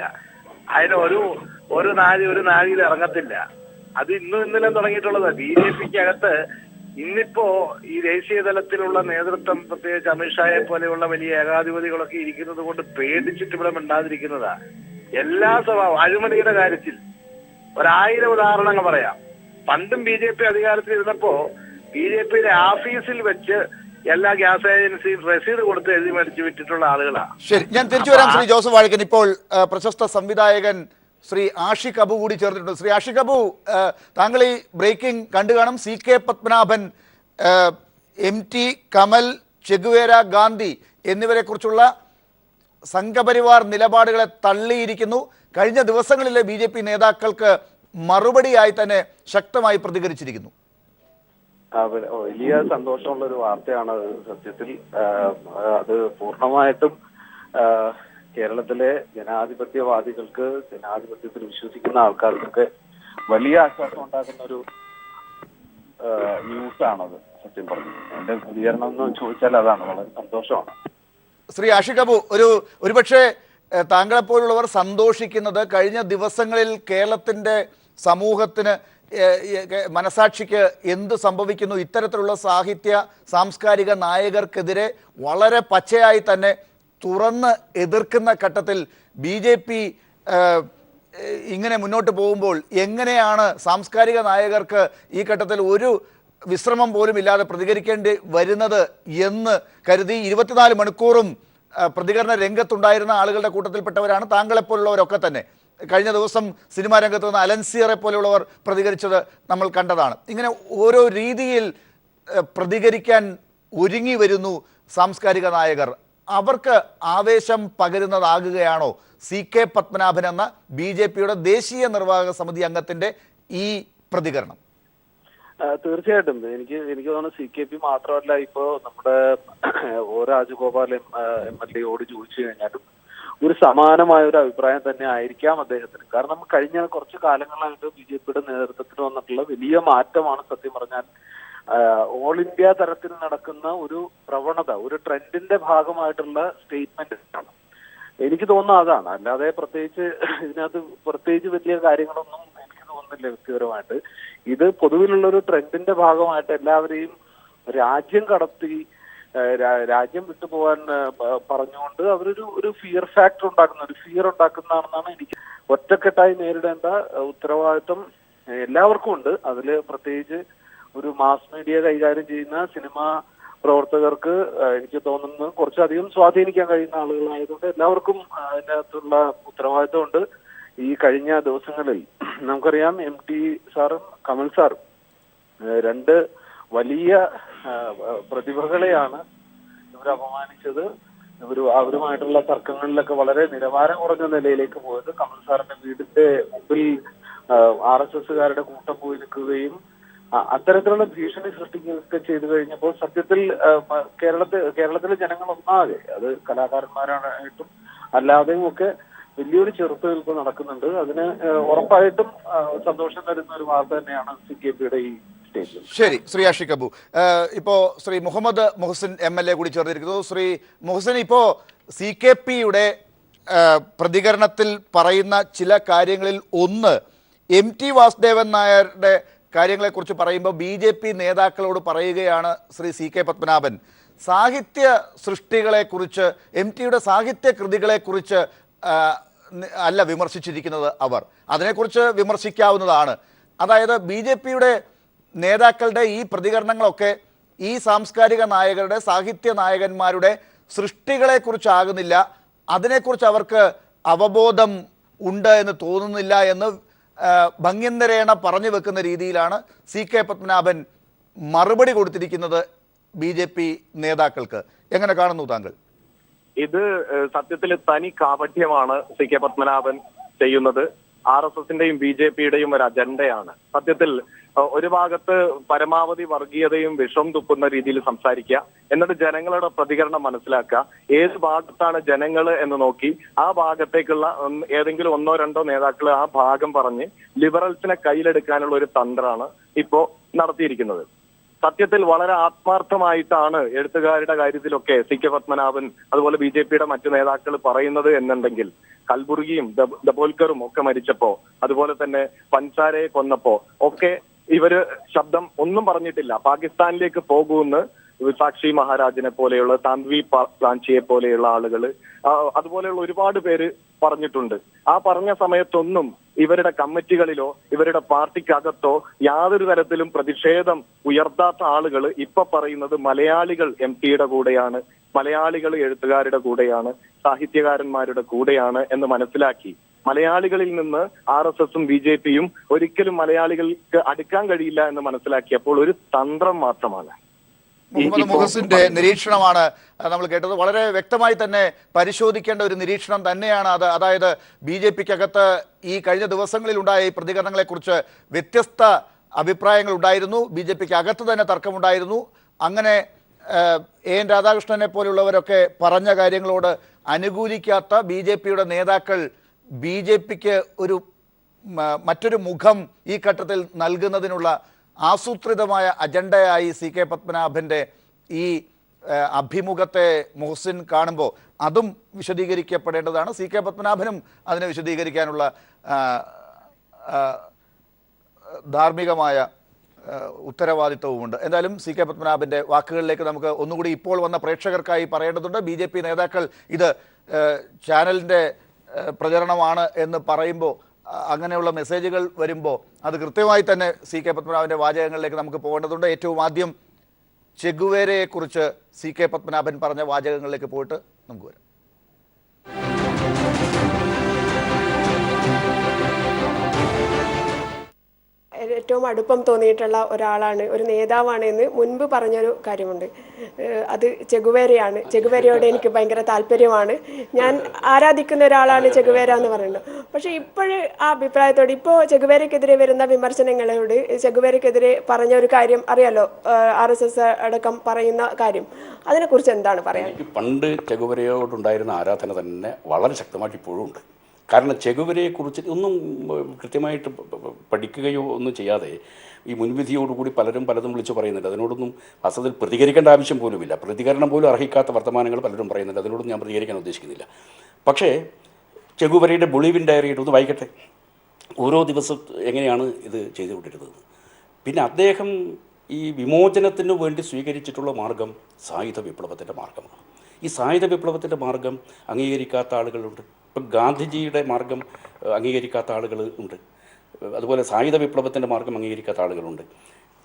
അതിന് ഒരു നാഴിയിൽ ഇറങ്ങത്തില്ല. അത് ഇന്നലെ തുടങ്ങിയിട്ടുള്ളത്. BJPക്കകത്ത് ഇന്നിപ്പോ ഈ ദേശീയ തലത്തിലുള്ള നേതൃത്വം, പ്രത്യേകിച്ച് അമിത്ഷായെ പോലെയുള്ള വലിയ ഏകാധിപതികളൊക്കെ ഇരിക്കുന്നത് കൊണ്ട് പേടിച്ചിട്ട് ഇവിടെ മിണ്ടാതിരിക്കുന്നതാ. എല്ലാ അഴിമതിയുടെ കാര്യത്തിൽ 1000 ഉദാഹരണങ്ങൾ പറയാം. പണ്ടും BJP അധികാരത്തിൽ ഇരുന്നപ്പോ BJPയുടെ ഓഫീസിൽ വെച്ച് എല്ലാ ഗ്യാസ് ഏജൻസിയും രസീത് കൊടുത്ത് എഴുതി മേടിച്ച് വിറ്റിട്ടുള്ള ആളുകളാണ്. ശരി, ഞാൻ തിരിച്ചു വരാം ശ്രീ ജോസഫ് വാഴക്കൻ. ഇപ്പോൾ പ്രശസ്ത സംവിധായകൻ ശ്രീ ആഷിഖ് അബു കൂടി ചേർന്നിട്ടുണ്ട്. ശ്രീ ആഷിഖ് അബു, താങ്കൾ ഈ ബ്രേക്കിംഗ് കണ്ടു കാണും. CK Padmanabhan, MT, Kamal, Che Guevara, Gandhi എന്നിവരെ കുറിച്ചുള്ള സംഘപരിവാർ നിലപാടുകളെ തള്ളിയിരിക്കുന്നു. കഴിഞ്ഞ ദിവസങ്ങളിലെ BJP നേതാക്കൾക്ക് മറുപടിയായി തന്നെ ശക്തമായി പ്രതികരിച്ചിരിക്കുന്നു. വലിയ സന്തോഷമുള്ള ഒരു വാർത്തയാണ് സത്യത്തിൽ. അത് പൂർണ്ണമായിട്ടും കേരളത്തിലെ ജനാധിപത്യവാദികൾക്ക്, ജനാധിപത്യത്തിൽ വിശ്വസിക്കുന്ന ആൾക്കാർക്കൊക്കെ വലിയ ആശ്വാസം ഉണ്ടാക്കുന്ന ഒരു ന്യൂസാണത്. സത്യം പറഞ്ഞു എന്റെ പ്രതികരണം എന്ന് ചോദിച്ചാൽ അതാണ്, വളരെ സന്തോഷമാണ്. ശ്രീ ആഷിഖ് അബു, ഒരുപക്ഷെ താങ്കളെപ്പോലുള്ളവർ സന്തോഷിക്കുന്നത് കഴിഞ്ഞ ദിവസങ്ങളിൽ കേരളത്തിൻ്റെ സമൂഹത്തിന്, മനസാക്ഷിക്ക് എന്ത് സംഭവിക്കുന്നു, ഇത്തരത്തിലുള്ള സാഹിത്യ സാംസ്കാരിക നായകർക്കെതിരെ വളരെ പച്ചയായി തന്നെ തുറന്ന് എതിർക്കുന്ന ഘട്ടത്തിൽ BJP ഇങ്ങനെ മുന്നോട്ട് പോകുമ്പോൾ എങ്ങനെയാണ് സാംസ്കാരിക നായകർക്ക് ഈ ഘട്ടത്തിൽ ഒരു വിശ്രമം പോലും ഇല്ലാതെ പ്രതികരിക്കേണ്ടി വരുന്നത് എന്ന് കരുതി 24 മണിക്കൂറും പ്രതികരണ രംഗത്തുണ്ടായിരുന്ന ആളുകളുടെ കൂട്ടത്തിൽപ്പെട്ടവരാണ് താങ്കളെപ്പോലുള്ളവരൊക്കെ തന്നെ. കഴിഞ്ഞ ദിവസം സിനിമാ രംഗത്ത് നിന്ന് അലൻസിയറെ പോലെയുള്ളവർ പ്രതികരിച്ചത് നമ്മൾ കണ്ടതാണ്. ഇങ്ങനെ ഓരോ രീതിയിൽ പ്രതികരിക്കാൻ ഒരുങ്ങി വരുന്നു സാംസ്കാരിക നായകർ. അവർക്ക് ആവേശം പകരുന്നതാകുകയാണോ CK പത്മനാഭൻ എന്ന BJPയുടെ ദേശീയ നിർവാഹക സമിതി അംഗത്തിന്റെ ഈ പ്രതികരണം? തീർച്ചയായിട്ടും എനിക്ക് തോന്നുന്നു CKP മാത്രമല്ല, ഇപ്പോ നമ്മുടെ രാജഗോപാൽ MLA-യോട് ചോദിച്ചു കഴിഞ്ഞാലും ഒരു സമാനമായ ഒരു അഭിപ്രായം തന്നെ ആയിരിക്കാം അദ്ദേഹത്തിന്. കാരണം കഴിഞ്ഞ കുറച്ച് കാലങ്ങളായിട്ട് BJPയുടെ നേതൃത്വത്തിൽ വന്നിട്ടുള്ള വലിയ മാറ്റമാണ് സത്യം പറഞ്ഞാൽ. ഓൾ ഇന്ത്യ തരത്തിൽ നടക്കുന്ന ഒരു പ്രവണത, ഒരു ട്രെൻഡിന്റെ ഭാഗമായിട്ടുള്ള സ്റ്റേറ്റ്മെന്റ് ആണ് എനിക്ക് തോന്നുന്നത്. അതാണ്, അല്ലാതെ പ്രത്യേകിച്ച് വലിയ കാര്യങ്ങളൊന്നും എനിക്ക് തോന്നുന്നില്ല വ്യക്തിപരമായിട്ട്. ഇത് പൊതുവിലുള്ള ഒരു ട്രെൻഡിന്റെ ഭാഗമായിട്ട് എല്ലാവരെയും രാജ്യം കടത്തി രാജ്യം വിട്ടുപോകാൻ പറഞ്ഞുകൊണ്ട് അവരൊരു ഫിയർ ഫാക്ടർ ഉണ്ടാക്കുന്ന, ഒരു ഫിയർ ഉണ്ടാക്കുന്നതാണെന്നാണ് എനിക്ക്. ഒറ്റക്കെട്ടായി നേരിടേണ്ട ഉത്തരവാദിത്വം എല്ലാവർക്കും ഉണ്ട്. അതില് പ്രത്യേകിച്ച് ഒരു മാസ് മീഡിയ കൈകാര്യം ചെയ്യുന്ന സിനിമാ പ്രവർത്തകർക്ക് എനിക്ക് തോന്നുന്നു കുറച്ചധികം സ്വാധീനിക്കാൻ കഴിയുന്ന ആളുകളായതുകൊണ്ട് എല്ലാവർക്കും അതിനകത്തുള്ള ഉത്തരവാദിത്വമുണ്ട്. ഈ കഴിഞ്ഞ ദിവസങ്ങളിൽ നമുക്കറിയാം MT സാറും കമൽ സാറും രണ്ട് വലിയ പ്രതിഭകളെയാണ് ഇവർ അപമാനിച്ചത്. അവരുമായിട്ടുള്ള തർക്കങ്ങളിലൊക്കെ വളരെ നിലവാരം കുറഞ്ഞ നിലയിലേക്ക് പോയത്. കമൽ സാറിന്റെ വീടിന്റെ മുമ്പിൽ RSSകാരുടെ കൂട്ടം പോയി നിൽക്കുകയും അത്തരത്തിലുള്ള ഭീഷണി സൃഷ്ടിക്കുകയൊക്കെ ചെയ്തു കഴിഞ്ഞപ്പോൾ സത്യത്തിൽ കേരളത്തിലെ ജനങ്ങൾ ഒന്നാകെ, അത് കലാകാരന്മാരായിട്ടും അല്ലാതെയും ഒക്കെ വലിയൊരു ചെറുത്തുനിൽപ്പ് നടക്കുന്നുണ്ട്. അതിന് ഉറപ്പായിട്ടും സന്തോഷം തരുന്ന ഒരു വാർത്ത തന്നെയാണ് CKPയുടെ ഈ സ്റ്റേജിൽ. ശരി, ശ്രീ ആഷിഖ് അബു. ഇപ്പോ ശ്രീ മുഹമ്മദ് മുഹസിൻ MLA കൂടി ചേർന്നിരിക്കുന്നു. ശ്രീ മുഹസിൻ, ഇപ്പോ CKPയുടെ പ്രതികരണത്തിൽ പറയുന്ന ചില കാര്യങ്ങളിൽ ഒന്ന്, MT വാസുദേവൻ നായരുടെ കാര്യങ്ങളെക്കുറിച്ച് പറയുമ്പോൾ BJP നേതാക്കളോട് പറയുകയാണ് ശ്രീ CK പത്മനാഭൻ, സാഹിത്യ സൃഷ്ടികളെക്കുറിച്ച്, MTയുടെ സാഹിത്യ കൃതികളെക്കുറിച്ച് അല്ല വിമർശിച്ചിരിക്കുന്നത് അവർ, അതിനെക്കുറിച്ച് വിമർശിക്കാവുന്നതാണ്. അതായത് BJPയുടെ നേതാക്കളുടെ ഈ പ്രതികരണങ്ങളൊക്കെ ഈ സാംസ്കാരിക നായകരുടെ, സാഹിത്യ നായകന്മാരുടെ സൃഷ്ടികളെക്കുറിച്ചാകുന്നില്ല, അതിനെക്കുറിച്ച് അവർക്ക് അവബോധം ഉണ്ട് എന്ന് തോന്നുന്നില്ല എന്ന് ഭംഗ്യന്തരേണ പറഞ്ഞു വെക്കുന്ന രീതിയിലാണ് CK പത്മനാഭൻ മറുപടി കൊടുത്തിരിക്കുന്നത് BJP നേതാക്കൾക്ക്. എങ്ങനെ കാണുന്നു താങ്കൾ? ഇത് സത്യത്തിൽ തനി കാപട്യമാണ് CK പത്മനാഭൻ ചെയ്യുന്നത്. RSSന്റെയും BJPയുടെയും ഒരു അജണ്ടയാണ്. സത്യത്തിൽ ഒരു ഭാഗത്ത് പരമാവധി വർഗീയതയും വിഷം തുപ്പുന്ന രീതിയിൽ സംസാരിക്കുക, എന്നിട്ട് ജനങ്ങളുടെ പ്രതികരണം മനസ്സിലാക്കുക, ഏത് ഭാഗത്താണ് ജനങ്ങൾ എന്ന് നോക്കി ആ ഭാഗത്തേക്കുള്ള ഏതെങ്കിലും ഒന്നോ രണ്ടോ നേതാക്കൾ ആ ഭാഗം പറഞ്ഞ് ലിബറൽസിനെ കയ്യിലെടുക്കാനുള്ള ഒരു തന്ത്രമാണ് ഇപ്പോ നടത്തിയിരിക്കുന്നത്. സത്യത്തിൽ വളരെ ആത്മാർത്ഥമായിട്ടാണ് എഴുത്തുകാരുടെ കാര്യത്തിലൊക്കെ CK പത്മനാഭൻ അതുപോലെ BJPയുടെ മറ്റു നേതാക്കൾ പറയുന്നത് എന്നുണ്ടെങ്കിൽ, കൽബുർഗിയും ദബോൽക്കറും ഒക്കെ മരിച്ചപ്പോ, അതുപോലെ തന്നെ പൻസാരയെ കൊന്നപ്പോ ഒക്കെ ഇവര് ശബ്ദം ഒന്നും പറഞ്ഞിട്ടില്ല. പാകിസ്ഥാനിലേക്ക് പോകുമെന്ന് സാക്ഷി മഹാരാജിനെ പോലെയുള്ള, താൻവി പ്ലാഞ്ചിയെ പോലെയുള്ള ആളുകൾ, അതുപോലെയുള്ള ഒരുപാട് പേര് പറഞ്ഞിട്ടുണ്ട്. ആ പറഞ്ഞ സമയത്തൊന്നും ഇവരുടെ കമ്മിറ്റികളിലോ ഇവരുടെ പാർട്ടിക്കകത്തോ യാതൊരു തരത്തിലും പ്രതിഷേധം ഉയർത്താത്ത ആളുകൾ ഇപ്പൊ പറയുന്നത് മലയാളികൾ MTയുടെ കൂടെയാണ്, മലയാളികൾ എഴുത്തുകാരുടെ കൂടെയാണ്, സാഹിത്യകാരന്മാരുടെ കൂടെയാണ് എന്ന് മനസ്സിലാക്കി മലയാളികളിൽ നിന്ന് RSSും BJPയും ഒരിക്കലും മലയാളികൾക്ക് അടുക്കാൻ കഴിയില്ല എന്ന് മനസ്സിലാക്കിയപ്പോൾ ഒരു തന്ത്രം മാത്രമാണ്. മുഹമ്മദ് മുഹസിന്റെ നിരീക്ഷണമാണ് നമ്മൾ കേട്ടത്. വളരെ വ്യക്തമായി തന്നെ പരിശോധിക്കേണ്ട ഒരു നിരീക്ഷണം തന്നെയാണ് അത്. അതായത് BJPക്കകത്ത് ഈ കഴിഞ്ഞ ദിവസങ്ങളിൽ ഉണ്ടായ ഈ പ്രതികരണങ്ങളെക്കുറിച്ച് വ്യത്യസ്ത അഭിപ്രായങ്ങൾ ഉണ്ടായിരുന്നു. BJPക്ക് അകത്ത് തന്നെ തർക്കമുണ്ടായിരുന്നു. അങ്ങനെ AN രാധാകൃഷ്ണനെ പോലുള്ളവരൊക്കെ പറഞ്ഞ കാര്യങ്ങളോട് അനുകൂലിക്കാത്ത BJPയുടെ നേതാക്കൾ BJPക്ക് മറ്റൊരു മുഖം ഈ ഘട്ടത്തിൽ നൽകുന്നതിനുള്ള ആസൂത്രിതമായ അജണ്ടയായി CK പത്മനാഭൻ്റെ ഈ അഭിമുഖത്തെ മുഹസിൻ കാണുമ്പോൾ അതും വിശദീകരിക്കപ്പെടേണ്ടതാണ്. CK പത്മനാഭനും അതിനെ വിശദീകരിക്കാനുള്ള ധാർമ്മികമായ ഉത്തരവാദിത്വവുമുണ്ട്. എന്തായാലും CK പത്മനാഭൻ്റെ വാക്കുകളിലേക്ക് നമുക്ക് ഒന്നുകൂടി ഇപ്പോൾ വന്ന പ്രേക്ഷകർക്കായി പറയേണ്ടതുണ്ട്. BJP നേതാക്കൾ ഇത് ചാനലിൻ്റെ പ്രചരണമാണ് എന്ന് പറയുമ്പോൾ അങ്ങനെയുള്ള മെസ്സേജുകൾ വരുമ്പോൾ അത് കൃത്യമായി തന്നെ CK പത്മനാഭൻ്റെ വാചകങ്ങളിലേക്ക് നമുക്ക് പോകേണ്ടതുണ്ട്. ഏറ്റവും ആദ്യം ചെഗുവേരയെക്കുറിച്ച് CK പത്മനാഭൻ പറഞ്ഞ വാചകങ്ങളിലേക്ക് പോയിട്ട് നമുക്ക് വരാം. ഏറ്റവും അടുപ്പം തോന്നിയിട്ടുള്ള ഒരാളാണ്, ഒരു നേതാവാണ് എന്ന് മുൻപ് പറഞ്ഞൊരു കാര്യമുണ്ട്. അത് ചെഗുവേരയാണ്. ചെഗുവേരയോട് എനിക്ക് ഭയങ്കര താല്പര്യമാണ്. ഞാൻ ആരാധിക്കുന്ന ഒരാളാണ് ചെഗുവേര എന്ന് പറയുന്നത്. പക്ഷേ ഇപ്പോഴ് ആ അഭിപ്രായത്തോട് ഇപ്പോൾ ചെഗുവേരയ്ക്കെതിരെ വരുന്ന വിമർശനങ്ങളോട് ചെഗുവേരയ്ക്കെതിരെ പറഞ്ഞ ഒരു കാര്യം അറിയാലോ, RSS അടക്കം പറയുന്ന കാര്യം, അതിനെക്കുറിച്ച് എന്താണ് പറയാൻ? പണ്ട് ചെഗുവേരയോടുണ്ടായിരുന്ന ആരാധന തന്നെ വളരെ ശക്തമായിട്ട് ഇപ്പോഴും ഉണ്ട്. കാരണം ചെഗുവേരയെക്കുറിച്ച് ഒന്നും കൃത്യമായിട്ട് പഠിക്കുകയോ ഒന്നും ചെയ്യാതെ ഈ മുൻവിധിയോടുകൂടി പലതും വിളിച്ചു പറയുന്നുണ്ട്. അതിനോടൊന്നും വാസ്തവത്തിൽ പ്രതികരിക്കേണ്ട ആവശ്യം പോലുമില്ല. പ്രതികരണം പോലും അർഹിക്കാത്ത വർത്തമാനങ്ങൾ പലരും പറയുന്നുണ്ട്. അതിനോടൊന്നും ഞാൻ പ്രതികരിക്കാൻ ഉദ്ദേശിക്കുന്നില്ല. പക്ഷേ ചെഗുവേരയുടെ ബൊളീവിയൻ ഡയറി ഒന്ന് വായിക്കട്ടെ. ഓരോ ദിവസം എങ്ങനെയാണ് ഇത് ചെയ്തുകൊണ്ടിരുന്നത്. പിന്നെ അദ്ദേഹം ഈ വിമോചനത്തിനു വേണ്ടി സ്വീകരിച്ചിട്ടുള്ള മാർഗം സായുധ വിപ്ലവത്തിൻ്റെ മാർഗമാണ്. ഈ സായുധ വിപ്ലവത്തിൻ്റെ മാർഗം അംഗീകരിക്കാത്ത ആളുകളുണ്ട്. ഇപ്പം ഗാന്ധിജിയുടെ മാർഗം അംഗീകരിക്കാത്ത ആളുകൾ ഉണ്ട്. അതുപോലെ സായുധ വിപ്ലവത്തിൻ്റെ മാർഗം അംഗീകരിക്കാത്ത ആളുകളുണ്ട്.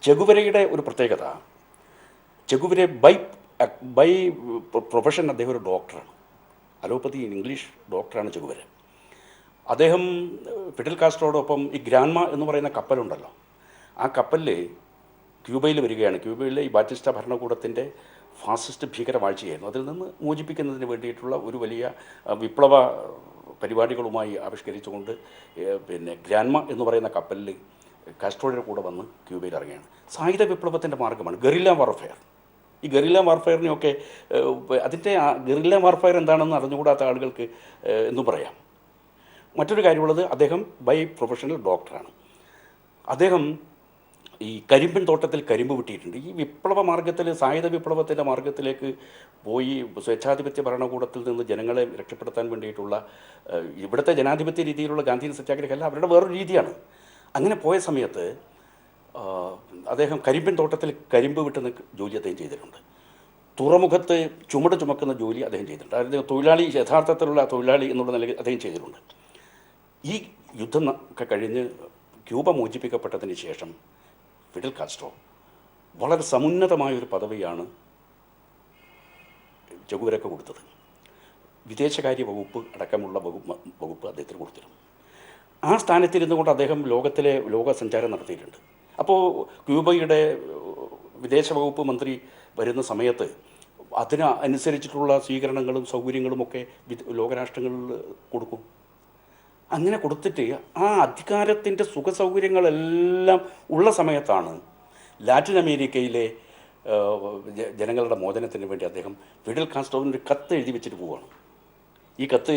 ചെഗുവേരയുടെ ഒരു പ്രത്യേകത, ചെഗുവേര ബൈ പ്രൊഫഷൻ അദ്ദേഹം ഒരു ഡോക്ടറാണ്. അലോപ്പതി ഇംഗ്ലീഷ് ഡോക്ടറാണ് ചെഗുവേര. അദ്ദേഹം ഫിഡൽ കാസ്ട്രോടൊപ്പം ഈ ഗ്രാൻമ എന്ന് പറയുന്ന കപ്പലുണ്ടല്ലോ, ആ കപ്പലിൽ ക്യൂബയിൽ വരികയാണ്. ക്യൂബയിലെ ഈ ബാറ്റിസ്റ്റ ഭരണകൂടത്തിൻ്റെ ഫാസിസ്റ്റ് ഭീകരവാഴ്ചയായിരുന്നു. അതിൽ നിന്ന് മോചിപ്പിക്കുന്നതിന് വേണ്ടിയിട്ടുള്ള ഒരു വലിയ വിപ്ലവ പരിപാടികളുമായി ആവിഷ്കരിച്ചുകൊണ്ട് പിന്നെ ഗ്രാൻമ എന്ന് പറയുന്ന കപ്പലിൽ കാസ്ട്രോയുടെ കൂടെ വന്ന് ക്യൂബയിൽ ഇറങ്ങിയാണ്. സായുധ വിപ്ലവത്തിൻ്റെ മാർഗ്ഗമാണ് ഗറില്ല വാർഫെയർ. ഈ ഗറില്ല വാർഫെയറിനെയൊക്കെ അതിൻ്റെ ഗറില്ല വാർഫെയർ എന്താണെന്ന് അറിഞ്ഞുകൂടാത്ത ആളുകൾക്ക് എന്നും പറയാം. മറ്റൊരു കാര്യമുള്ളത്, അദ്ദേഹം ബൈ പ്രൊഫഷണൽ ഡോക്ടറാണ്. അദ്ദേഹം ഈ കരിമ്പിൻ തോട്ടത്തിൽ കരിമ്പ് വെട്ടിയിട്ടുണ്ട്. ഈ വിപ്ലവ മാർഗത്തിൽ, സായുധ വിപ്ലവത്തിൻ്റെ മാർഗത്തിലേക്ക് പോയി സ്വേച്ഛാധിപത്യ ഭരണകൂടത്തിൽ നിന്ന് ജനങ്ങളെ രക്ഷപ്പെടുത്താൻ വേണ്ടിയിട്ടുള്ള ഇവിടുത്തെ ജനാധിപത്യ രീതിയിലുള്ള ഗാന്ധിയൻ സത്യാഗ്രഹമല്ല, അവരുടെ വേറൊരു രീതിയാണ്. അങ്ങനെ പോയ സമയത്ത് അദ്ദേഹം കരിമ്പിൻ തോട്ടത്തിൽ കരിമ്പ് വെട്ടുന്ന ജോലി അദ്ദേഹം ചെയ്തിട്ടുണ്ട്. തുറമുഖത്ത് ചുമട് ചുമക്കുന്ന ജോലി അദ്ദേഹം ചെയ്തിട്ടുണ്ട്. അതായത് തൊഴിലാളി, യഥാർത്ഥത്തിലുള്ള തൊഴിലാളി എന്നുള്ള നിലയിൽ അദ്ദേഹം ചെയ്തിട്ടുണ്ട്. ഈ യുദ്ധം ഒക്കെ കഴിഞ്ഞ് ക്യൂബ മോചിപ്പിക്കപ്പെട്ടതിന് ശേഷം ഫിഡൽ കാസ്ട്രോ വളരെ സമുന്നതമായൊരു പദവിയാണ് ചെഗുവേരയ്ക്ക് കൊടുത്തത്. വിദേശകാര്യ വകുപ്പ് അടക്കമുള്ള വകുപ്പ് അദ്ദേഹത്തിന് കൊടുത്തിരുന്നു. ആ സ്ഥാനത്തിരുന്നു കൊണ്ട് അദ്ദേഹം ലോക സഞ്ചാരം നടത്തിയിട്ടുണ്ട്. അപ്പോൾ ക്യൂബയുടെ വിദേശ വകുപ്പ് മന്ത്രി വരുന്ന സമയത്ത് അതിന് അനുസരിച്ചിട്ടുള്ള സ്വീകരണങ്ങളും സൗകര്യങ്ങളും ഒക്കെ ലോകരാഷ്ട്രങ്ങളിൽ കൊടുക്കും. അങ്ങനെ കൊടുത്തിട്ട് ആ അധികാരത്തിൻ്റെ സുഖസൗകര്യങ്ങളെല്ലാം ഉള്ള സമയത്താണ് ലാറ്റിൻ അമേരിക്കയിലെ ജനങ്ങളുടെ മോചനത്തിന് വേണ്ടി അദ്ദേഹം ഫിഡൽ കാസ്ട്രോവിന് ഒരു കത്ത് എഴുതി വെച്ചിട്ട് പോവുകയാണ്. ഈ കത്ത്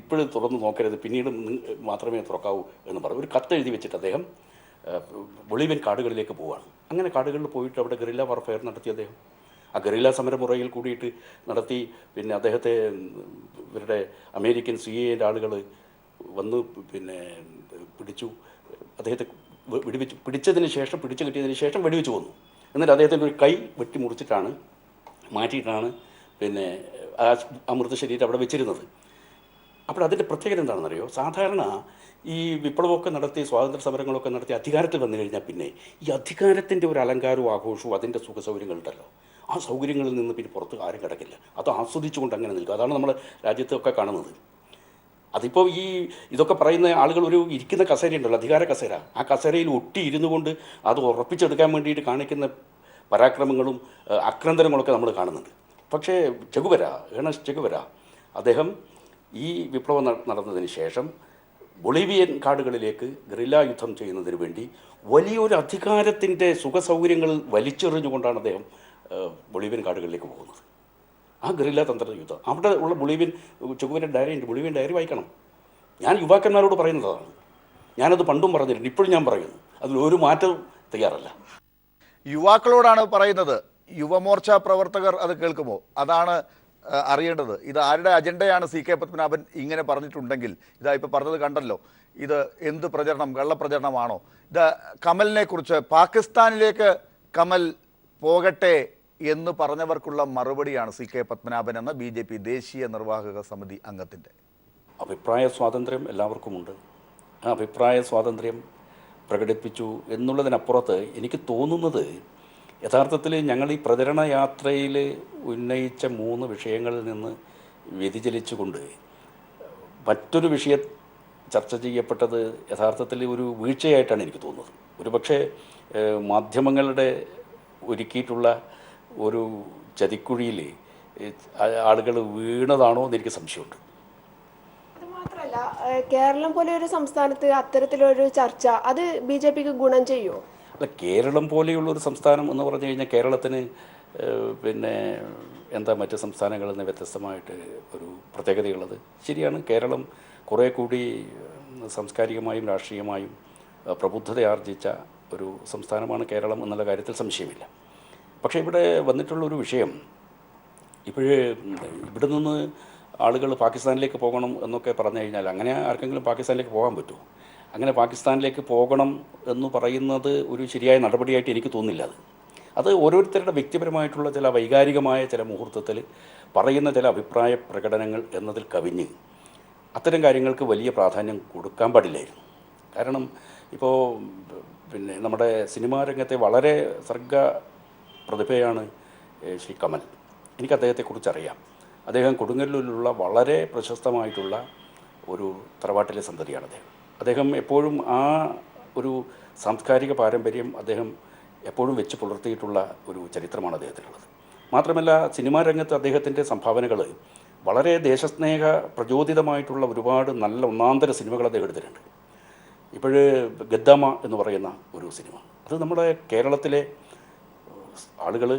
ഇപ്പോഴും തുറന്ന് നോക്കരുത്, പിന്നീട് മാത്രമേ തുറക്കാവൂ എന്ന് പറയും. ഒരു കത്ത് എഴുതി വെച്ചിട്ട് അദ്ദേഹം ബൊളീവിയൻ കാടുകളിലേക്ക് പോവുകയാണ്. അങ്ങനെ കാടുകളിൽ പോയിട്ട് അവിടെ ഗറില്ല വാർഫെയർ നടത്തി അദ്ദേഹം. ആ ഗറില്ല സമരമുറയിൽ കൂടിയിട്ട് നടത്തി. പിന്നെ അദ്ദേഹത്തെ ഇവരുടെ അമേരിക്കൻ CIA ആളുകൾ വന്ന് പിന്നെ പിടിച്ചു. അദ്ദേഹത്തെ പിടിച്ചു കിട്ടിയതിന് ശേഷം വെടിവെച്ച് കൊന്നു. എന്നിട്ട് അദ്ദേഹത്തിൻ്റെ ഒരു കൈ വെട്ടി മുറിച്ചിട്ടാണ് മാറ്റിയിട്ടാണ് പിന്നെ ആ മൃതശരീരം അവിടെ വെച്ചിരുന്നത്. അപ്പോൾ അതിൻ്റെ പ്രത്യേകത എന്താണെന്നറിയോ? സാധാരണ ഈ വിപ്ലവമൊക്കെ നടത്തി സ്വാതന്ത്ര്യ സമരങ്ങളൊക്കെ നടത്തി അധികാരത്തിൽ വന്നു കഴിഞ്ഞാൽ പിന്നെ ഈ അധികാരത്തിൻ്റെ ഒരു അലങ്കാരവും ആഘോഷവും അതിൻ്റെ സുഖസൗകര്യങ്ങളുണ്ടല്ലോ, ആ സൗകര്യങ്ങളിൽ നിന്ന് പിന്നെ പുറത്ത് ആരും കിടക്കില്ല. അത് ആസ്വദിച്ചുകൊണ്ട് അങ്ങനെ നിൽക്കും. അതാണ് നമ്മൾ രാജ്യത്തൊക്കെ കാണുന്നത്. അതിപ്പോൾ ഇതൊക്കെ പറയുന്ന ആളുകൾ ഒരു ഇരിക്കുന്ന കസേരയുണ്ടല്ലോ, അധികാര കസേര, ആ കസേരയിൽ ഒട്ടി ഇരുന്നു കൊണ്ട് അത് ഉറപ്പിച്ചെടുക്കാൻ വേണ്ടിയിട്ട് കാണിക്കുന്ന പരാക്രമങ്ങളും ആക്രന്തനങ്ങളൊക്കെ നമ്മൾ കാണുന്നുണ്ട്. പക്ഷേ ഏണസ്റ്റ് ചെഗുവേര അദ്ദേഹം ഈ വിപ്ലവം നടന്നതിന് ശേഷം ബൊളീവിയൻ കാടുകളിലേക്ക് ഗറില്ല യുദ്ധം ചെയ്യുന്നതിന് വേണ്ടി വലിയൊരു അധികാരത്തിൻ്റെ സുഖസൗകര്യങ്ങൾ വലിച്ചെറിഞ്ഞുകൊണ്ടാണ് അദ്ദേഹം ബൊളീവിയൻ കാടുകളിലേക്ക് പോകുന്നത്. ആ ഗറില്ല തന്ത്ര യുദ്ധം അവിടെ ഉള്ള ചെഗുവേര ഡയറി ഉണ്ട്. ബൊളീവിയൻ ഡയറി വായിക്കണം. ഞാൻ യുവാക്കന്മാരോട് പറയുന്നതാണ്. ഞാനത് പണ്ടും പറഞ്ഞിട്ടുണ്ട്, ഇപ്പോഴും ഞാൻ പറയുന്നു. അതിലൊരു മാറ്റവും തയ്യാറല്ല. യുവാക്കളോടാണ് പറയുന്നത്. യുവമോർച്ച പ്രവർത്തകർ അത് കേൾക്കുമോ? അതാണ് അറിയേണ്ടത്. ഇത് ആരുടെ അജണ്ടയാണ്? CK പത്മനാഭൻ ഇങ്ങനെ പറഞ്ഞിട്ടുണ്ടെങ്കിൽ, ഇതാ ഇപ്പോൾ പറഞ്ഞത് കണ്ടല്ലോ, ഇത് എന്ത് പ്രചരണം, കള്ളപ്രചരണമാണോ? ഇത് കമലിനെ കുറിച്ച് പാകിസ്ഥാനിലേക്ക് കമൽ പോകട്ടെ എന്ന് പറഞ്ഞവർക്കുള്ള മറുപടിയാണ് CK പത്മനാഭൻ എന്ന BJP ദേശീയ നിർവാഹക സമിതി അംഗത്തിൻ്റെ. അഭിപ്രായ സ്വാതന്ത്ര്യം എല്ലാവർക്കുമുണ്ട്. അഭിപ്രായ സ്വാതന്ത്ര്യം പ്രകടിപ്പിച്ചു എന്നുള്ളതിനപ്പുറത്ത് എനിക്ക് തോന്നുന്നത് യഥാർത്ഥത്തിൽ ഞങ്ങൾ ഈ പ്രചരണ യാത്രയിൽ ഉന്നയിച്ച 3 വിഷയങ്ങളിൽ നിന്ന് വ്യതിചലിച്ചുകൊണ്ട് മറ്റൊരു വിഷയം ചർച്ച ചെയ്യപ്പെട്ടത് യഥാർത്ഥത്തിൽ ഒരു വീഴ്ചയായിട്ടാണ് എനിക്ക് തോന്നുന്നത്. ഒരുപക്ഷെ മാധ്യമങ്ങളുടെ ഒരുക്കിയിട്ടുള്ള ഒരു ചതിക്കുഴിയിൽ ആളുകൾ വീണതാണോ എന്ന് എനിക്ക് സംശയമുണ്ട്. അത് മാത്രമല്ല, കേരളം പോലെ ഒരു സംസ്ഥാനത്ത് അത്തരത്തിലൊരു ചർച്ച അത് BJPക്ക് ഗുണം ചെയ്യുമോ? അല്ല, കേരളം പോലെയുള്ളൊരു സംസ്ഥാനം എന്ന് പറഞ്ഞു കഴിഞ്ഞാൽ കേരളത്തിന് പിന്നെ എന്താ മറ്റ് സംസ്ഥാനങ്ങളിൽ നിന്ന് വ്യത്യസ്തമായിട്ട് ഒരു പ്രത്യേകതയുള്ളത്. ശരിയാണ്, കേരളം കുറേ കൂടി സാംസ്കാരികമായും രാഷ്ട്രീയമായും പ്രബുദ്ധതയാർജിച്ച ഒരു സംസ്ഥാനമാണ് കേരളം എന്നുള്ള കാര്യത്തിൽ സംശയമില്ല. പക്ഷേ ഇവിടെ വന്നിട്ടുള്ളൊരു വിഷയം, ഇപ്പോഴേ ഇവിടെ നിന്ന് ആളുകൾ പാകിസ്ഥാനിലേക്ക് പോകണം എന്നൊക്കെ പറഞ്ഞു കഴിഞ്ഞാൽ അങ്ങനെ ആർക്കെങ്കിലും പാകിസ്ഥാനിലേക്ക് പോകാൻ പറ്റുമോ? അങ്ങനെ പാകിസ്ഥാനിലേക്ക് പോകണം എന്ന് പറയുന്നത് ഒരു ശരിയായ നടപടിയായിട്ട് എനിക്ക് തോന്നുന്നില്ല. അത് ഓരോരുത്തരുടെ വ്യക്തിപരമായിട്ടുള്ള ചില വൈകാരികമായ ചില മുഹൂർത്തത്തിൽ പറയുന്ന ചില അഭിപ്രായ പ്രകടനങ്ങൾ എന്നതിൽ കവിഞ്ഞ് അത്തരം കാര്യങ്ങൾക്ക് വലിയ പ്രാധാന്യം കൊടുക്കാൻ പാടില്ലായിരുന്നു. കാരണം ഇപ്പോൾ പിന്നെ നമ്മുടെ സിനിമാ രംഗത്തെ വളരെ സർഗ പ്രതിഭയാണ് ശ്രീ കമൽ. എനിക്ക് അദ്ദേഹത്തെക്കുറിച്ചറിയാം. അദ്ദേഹം കൊടുങ്ങല്ലൂരിലുള്ള വളരെ പ്രശസ്തമായിട്ടുള്ള ഒരു തറവാട്ടിലെ സന്തതിയാണ് അദ്ദേഹം എപ്പോഴും ആ ഒരു സാംസ്കാരിക പാരമ്പര്യം അദ്ദേഹം എപ്പോഴും വെച്ച് പുലർത്തിയിട്ടുള്ള ഒരു ചരിത്രമാണ് അദ്ദേഹത്തിനുള്ളത്. മാത്രമല്ല, സിനിമാ രംഗത്ത് അദ്ദേഹത്തിൻ്റെ സംഭാവനകൾ വളരെ ദേശസ്നേഹ പ്രചോദിതമായിട്ടുള്ള ഒരുപാട് നല്ല ഒന്നാന്തര സിനിമകൾ അദ്ദേഹം എടുത്തിട്ടുണ്ട്. ഇപ്പോൾ ഗദ്ദാമ എന്ന് പറയുന്ന ഒരു സിനിമ, അത് നമ്മുടെ കേരളത്തിലെ ആളുകൾ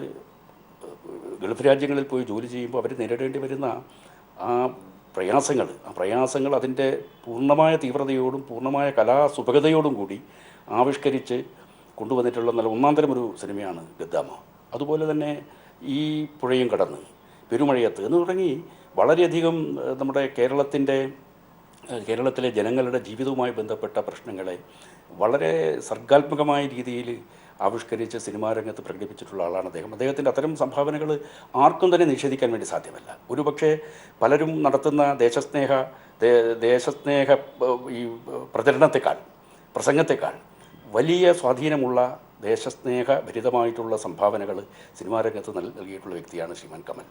ഗൾഫ് രാജ്യങ്ങളിൽ പോയി ജോലി ചെയ്യുമ്പോൾ അവർ നേരിടേണ്ടി വരുന്ന ആ പ്രയാസങ്ങൾ അതിൻ്റെ പൂർണ്ണമായ തീവ്രതയോടും പൂർണ്ണമായ കലാസുഭഗതയോടും കൂടി ആവിഷ്കരിച്ച് കൊണ്ടുവന്നിട്ടുള്ള നല്ല ഒന്നാന്തരം ഒരു സിനിമയാണ് ഗദ്ദാമ. അതുപോലെ തന്നെ ഈ പുഴയും കടന്ന്, പെരുമഴയത്ത് എന്ന് തുടങ്ങി വളരെയധികം നമ്മുടെ കേരളത്തിലെ ജനങ്ങളുടെ ജീവിതവുമായി ബന്ധപ്പെട്ട പ്രശ്നങ്ങളെ വളരെ സർഗാത്മകമായ രീതിയിൽ ആവിഷ്കരിച്ച് സിനിമാ രംഗത്ത് പ്രകടിപ്പിച്ചിട്ടുള്ള ആളാണ് അദ്ദേഹത്തിൻ്റെ അത്തരം സംഭാവനകൾ ആർക്കും തന്നെ നിഷേധിക്കാൻ വേണ്ടി സാധ്യമല്ല. ഒരുപക്ഷെ പലരും നടത്തുന്ന ദേശസ്നേഹ ഈ പ്രസംഗത്തെക്കാൾ വലിയ സ്വാധീനമുള്ള ദേശസ്നേഹഭരിതമായിട്ടുള്ള സംഭാവനകൾ സിനിമാ രംഗത്ത് നൽകിയിട്ടുള്ള വ്യക്തിയാണ് ശ്രീമാൻ കമൽ.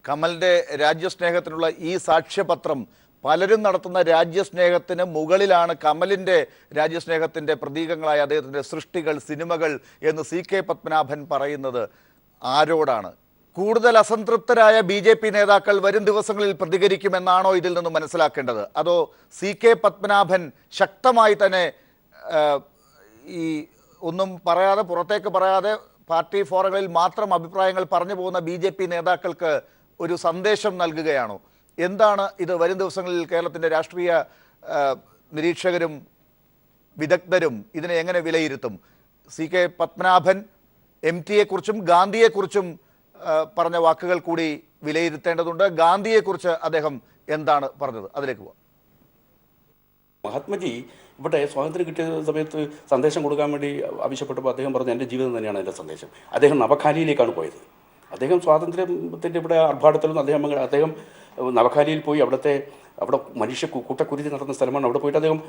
കമലിൻ്റെ രാജ്യസ്നേഹത്തിനുള്ള ഈ സാക്ഷ്യപത്രം പലരും നടത്തുന്ന രാജ്യസ്നേഹത്തിന് മുകളിലാണ് കമലിൻ്റെ രാജ്യസ്നേഹത്തിൻ്റെ പ്രതീകങ്ങളായ അദ്ദേഹത്തിൻ്റെ സൃഷ്ടികൾ, സിനിമകൾ എന്ന് CK പത്മനാഭൻ പറയുന്നത് ആരോടാണ്? കൂടുതൽ അസംതൃപ്തരായ BJP നേതാക്കൾ വരും ദിവസങ്ങളിൽ പ്രതികരിക്കുമെന്നാണോ ഇതിൽ നിന്ന് മനസ്സിലാക്കേണ്ടത്? അതോ CK പത്മനാഭൻ ശക്തമായി തന്നെ ഈ ഒന്നും പറയാതെ, പുറത്തേക്ക് പറയാതെ, പാർട്ടി ഫോറങ്ങളിൽ മാത്രം അഭിപ്രായങ്ങൾ പറഞ്ഞു പോകുന്ന BJP നേതാക്കൾക്ക് ഒരു സന്ദേശം നൽകുകയാണോ? എന്താണ് ഇത്? വരും ദിവസങ്ങളിൽ കേരളത്തിൻ്റെ രാഷ്ട്രീയ നിരീക്ഷകരും വിദഗ്ധരും ഇതിനെ എങ്ങനെ വിലയിരുത്തും? CK പത്മനാഭൻ MTയെക്കുറിച്ചും ഗാന്ധിയെക്കുറിച്ചും പറഞ്ഞ വാക്കുകൾ കൂടി വിലയിരുത്തേണ്ടതുണ്ട്. ഗാന്ധിയെക്കുറിച്ച് അദ്ദേഹം എന്താണ് പറഞ്ഞത്? അതിലേക്ക് പോവാം. മഹാത്മജി ഇവിടെ സ്വാതന്ത്ര്യം കിട്ടിയ സമയത്ത് സന്ദേശം കൊടുക്കാൻ വേണ്ടി ആവശ്യപ്പെട്ടപ്പോൾ അദ്ദേഹം പറഞ്ഞു, എൻ്റെ ജീവിതം തന്നെയാണ് എൻ്റെ സന്ദേശം. അദ്ദേഹം നവഖാലിയിലേക്കാണ് പോയത്. അദ്ദേഹം സ്വാതന്ത്ര്യത്തിൻ്റെ ഇവിടെ ആർഭാടത്തിലൊന്നും അദ്ദേഹം നവഖാലിയിൽ പോയി അവിടെ മനുഷ്യ കൂട്ടക്കുരുതി നടന്ന സ്ഥലമാണ്. അവിടെ പോയിട്ട് അദ്ദേഹം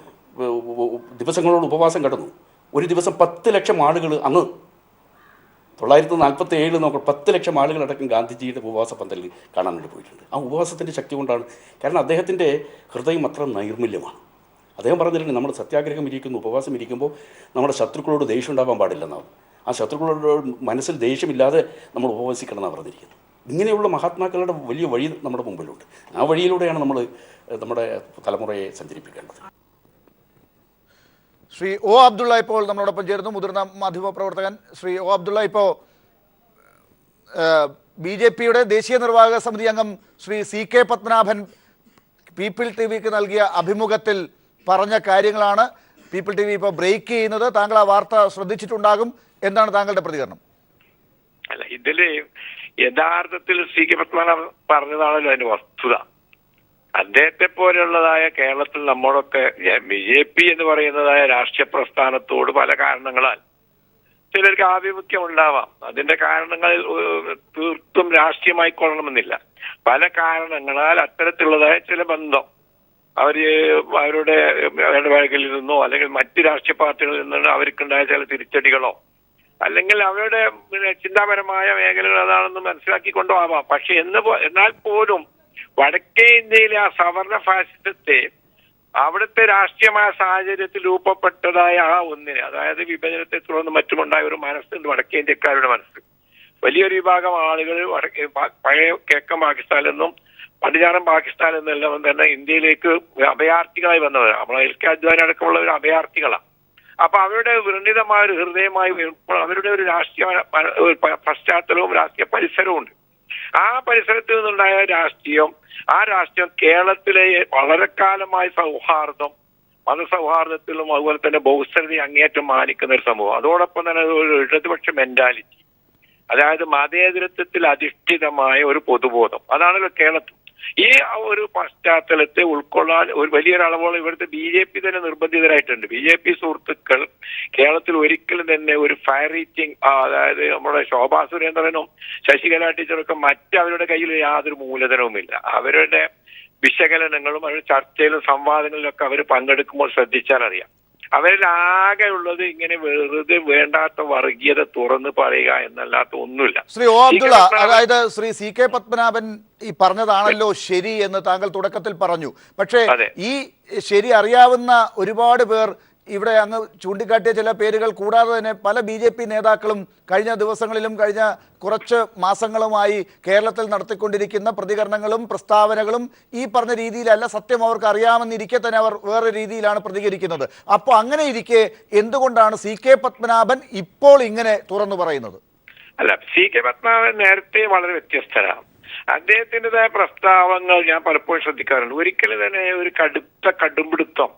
ദിവസങ്ങളോട് ഉപവാസം കിടന്നു. ഒരു ദിവസം 10 ലക്ഷം ആളുകൾ, അന്ന് 1947 നോക്കണം, 10 ലക്ഷം ആളുകളടക്കം ഗാന്ധിജിയുടെ ഉപവാസ പന്തലിൽ കാണാൻ വേണ്ടി പോയിട്ടുണ്ട്. ആ ഉപവാസത്തിൻ്റെ ശക്തി കൊണ്ടാണ്. കാരണം അദ്ദേഹത്തിൻ്റെ ഹൃദയം അത്ര നൈർമല്യമാണ്. അദ്ദേഹം പറഞ്ഞിട്ടുണ്ട്, നമ്മൾ സത്യാഗ്രഹം ഇരിക്കുന്നു, ഉപവാസം ഇരിക്കുമ്പോൾ നമ്മുടെ ശത്രുക്കളോട് ദേഷ്യം ഉണ്ടാവാൻ പാടില്ലെന്നാണ്. ആ ശത്രുക്കളോട് മനസ്സിൽ ദേഷ്യമില്ലാതെ നമ്മൾ ഉപവസിക്കണം എന്നാണ് പറഞ്ഞിരിക്കുന്നത്. ഇങ്ങനെയുള്ള മഹാത്മാക്കളുടെ വലിയ വഴി നമ്മുടെ മുമ്പിലുണ്ട്. ആ വഴിയിലൂടെയാണ് നമ്മൾ നമ്മുടെ തലമുറയെ സഞ്ചരിപ്പിക്കേണ്ടത്. ശ്രീ ഒ അബ്ദുള്ള ഇപ്പോൾ നമ്മളോടൊപ്പം ചേരുന്നു, മുതിർന്ന മാധ്യമപ്രവർത്തകൻ. ശ്രീ ഒ അബ്ദുള്ള, ഇപ്പോൾ BJPയുടെ ദേശീയ നിർവാഹക സമിതി അംഗം ശ്രീ CK പത്മനാഭൻ പീപ്പിൾ TVക്ക് നൽകിയ അഭിമുഖത്തിൽ പറഞ്ഞ കാര്യങ്ങളാണ് പീപ്പിൾ TV ഇപ്പോൾ ബ്രേക്ക് ചെയ്യുന്നത്. താങ്കൾ ആ വാർത്ത ശ്രദ്ധിച്ചിട്ടുണ്ടാകും. എന്താണ് താങ്കളുടെ പ്രതികരണം? അല്ല, ഇതില് യഥാർത്ഥത്തിൽ CK പത്മനാഭൻ പറഞ്ഞതാണല്ലോ അതിന്റെ വസ്തുത. അദ്ദേഹത്തെ പോലെയുള്ളതായ കേരളത്തിൽ നമ്മളൊക്കെ BJP എന്ന് പറയുന്നതായ രാഷ്ട്രീയ പ്രസ്ഥാനത്തോട് പല കാരണങ്ങളാൽ ചിലർക്ക് ആഭിമുഖ്യം ഉണ്ടാവാം. അതിന്റെ കാരണങ്ങൾ തീർത്തും രാഷ്ട്രീയമായി കൊള്ളണമെന്നില്ല. പല കാരണങ്ങളാൽ അത്തരത്തിലുള്ളതായ ചില ബന്ധം അവരുടെ ഇടപഴകലിൽ നിന്നോ അല്ലെങ്കിൽ മറ്റ് രാഷ്ട്രീയ പാർട്ടികളിൽ നിന്നോ അവർക്കുണ്ടായ ചില തിരിച്ചടികളോ അല്ലെങ്കിൽ അവരുടെ ചിന്താപരമായ മേഖലകൾ അതാണെന്ന് മനസ്സിലാക്കിക്കൊണ്ടോ ആവാം. പക്ഷെ എന്നാൽ പോലും വടക്കേ ഇന്ത്യയിലെ ആ സവർണ ഫാസിസത്തെ അവിടുത്തെ രാഷ്ട്രീയമായ സാഹചര്യത്തിൽ രൂപപ്പെട്ടതായ ആ ഒന്നിന്, അതായത് വിഭജനത്തെ തുടർന്ന് മറ്റുമുണ്ടായ ഒരു മനസ്സുണ്ട് വടക്കേ ഇന്ത്യക്കാരുടെ മനസ്സ്. വലിയൊരു വിഭാഗം ആളുകൾ പഴയ കിഴക്കൻ പാകിസ്ഥാനിൽ നിന്നും പടിഞ്ഞാറൻ പാകിസ്ഥാനിൽ നിന്നെല്ലാം തന്നെ ഇന്ത്യയിലേക്ക് അഭയാർത്ഥികളായി വന്നവർ. നമ്മളെ എൽ.കെ. അദ്വാനി അടക്കമുള്ള ഒരു അഭയാർത്ഥികളാണ്. അപ്പൊ അവരുടെ വിർണിതമായ ഒരു ഹൃദയമായി അവരുടെ ഒരു രാഷ്ട്രീയ പശ്ചാത്തലവും രാഷ്ട്രീയ പരിസരവും ഉണ്ട്. ആ പരിസരത്തിൽ നിന്നുണ്ടായ ആ രാഷ്ട്രീയം കേരളത്തിലെ വളരെ കാലമായ സൗഹാർദ്ദം, മതസൗഹാർദ്ദത്തിലും അതുപോലെ തന്നെ ബഹുസ്വരതയെ അങ്ങേയറ്റം മാനിക്കുന്ന ഒരു സമൂഹം. അതോടൊപ്പം തന്നെ ഒരു ഇടതുപക്ഷ മെന്റാലിറ്റി, അതായത് മതേതരത്വത്തിൽ അധിഷ്ഠിതമായ ഒരു പൊതുബോധം, അതാണല്ലോ കേരളത്തിൽ. ഈ ഒരു പശ്ചാത്തലത്തെ ഉൾക്കൊള്ളാൻ ഒരു വലിയൊരളവോളം ഇവിടുത്തെ BJP തന്നെ നിർബന്ധിതരായിട്ടുണ്ട്. BJP സുഹൃത്തുക്കൾ കേരളത്തിൽ ഒരിക്കലും തന്നെ ഒരു ഫയർ ഈറ്റിംഗ്, അതായത് നമ്മുടെ ശോഭാ സുരേന്ദ്രനും ശശികല ടീച്ചറൊക്കെ മറ്റവരുടെ കയ്യിൽ യാതൊരു മൂലധനവുമില്ല. അവരുടെ വിശകലനങ്ങളും അവരുടെ ചർച്ചയിലും സംവാദങ്ങളിലൊക്കെ അവർ പങ്കെടുക്കുമ്പോൾ ശ്രദ്ധിച്ചാൽ അറിയാം, അവരിലാകെ ഉള്ളത് ഇങ്ങനെ വെറുതെ വേണ്ടാത്ത വർഗീയത തുറന്ന് പറയുക എന്നല്ലാത്ത ഒന്നുമില്ല. ശ്രീ ഒ അബ്ദുള്ള, അതായത് ശ്രീ CK പത്മനാഭൻ ഈ പറഞ്ഞതാണല്ലോ ശരി എന്ന് താങ്കൾ തുടക്കത്തിൽ പറഞ്ഞു. പക്ഷേ ഈ ശരി അറിയാവുന്ന ഒരുപാട് പേർ ഇവിടെ അങ്ങ് ചൂണ്ടിക്കാട്ടിയ ചില പേരുകൾ കൂടാതെ തന്നെ പല BJP നേതാക്കളും കഴിഞ്ഞ ദിവസങ്ങളിലും കഴിഞ്ഞ കുറച്ച് മാസങ്ങളുമായി കേരളത്തിൽ നടത്തിക്കൊണ്ടിരിക്കുന്ന പ്രതികരണങ്ങളും പ്രസ്താവനകളും ഈ പറഞ്ഞ രീതിയിലല്ല. സത്യം അവർക്ക് അറിയാമെന്നിരിക്കെ തന്നെ അവർ വേറെ രീതിയിലാണ് പ്രതികരിക്കുന്നത്. അപ്പോൾ അങ്ങനെ ഇരിക്കെ എന്തുകൊണ്ടാണ് CK പത്മനാഭൻ ഇപ്പോൾ ഇങ്ങനെ തുറന്നു പറയുന്നത്? അല്ല, CK പത്മനാഭൻ നേരത്തെ വളരെ വ്യത്യസ്തരാണ്. അദ്ദേഹത്തിൻ്റെതായ പ്രസ്താവങ്ങൾ ഞാൻ പലപ്പോഴും ശ്രദ്ധിക്കാറുണ്ട്. ഒരിക്കലും തന്നെ ഒരു കടുംപിടുത്തം,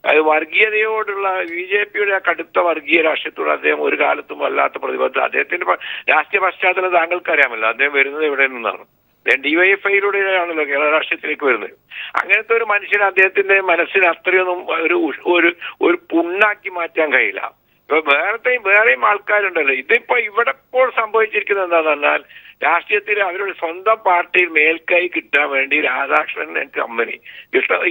അത് വർഗീയതയോടുള്ള BJPയുടെ ആ കടുത്ത വർഗീയ രാഷ്ട്രീയത്തോട് അദ്ദേഹം ഒരു കാലത്തും വല്ലാത്ത പ്രതിബദ്ധത. അദ്ദേഹത്തിന്റെ രാഷ്ട്രീയ പശ്ചാത്തലം താങ്കൾക്ക് അറിയാമല്ലോ. അദ്ദേഹം വരുന്നത് എവിടെ നിന്നാണ്? DYFIയിലൂടെയാണല്ലോ കേരള രാഷ്ട്രീയത്തിലേക്ക് വരുന്നത്. അങ്ങനത്തെ ഒരു മനുഷ്യന് അദ്ദേഹത്തിന്റെ മനസ്സിന് അത്രയൊന്നും ഒരു പുണ്ണാക്കി മാറ്റാൻ കഴിയില്ല. ഇപ്പൊ വേറെയും ആൾക്കാരുണ്ടല്ലോ. ഇതിപ്പോ ഇവിടെ ഇപ്പോൾ സംഭവിച്ചിരിക്കുന്നത് എന്താന്ന് പറഞ്ഞാൽ, രാഷ്ട്രീയത്തിൽ അവരുടെ സ്വന്തം പാർട്ടിയിൽ മേൽക്കൈ കിട്ടാൻ വേണ്ടി രാധാകൃഷ്ണൻ കമ്പനി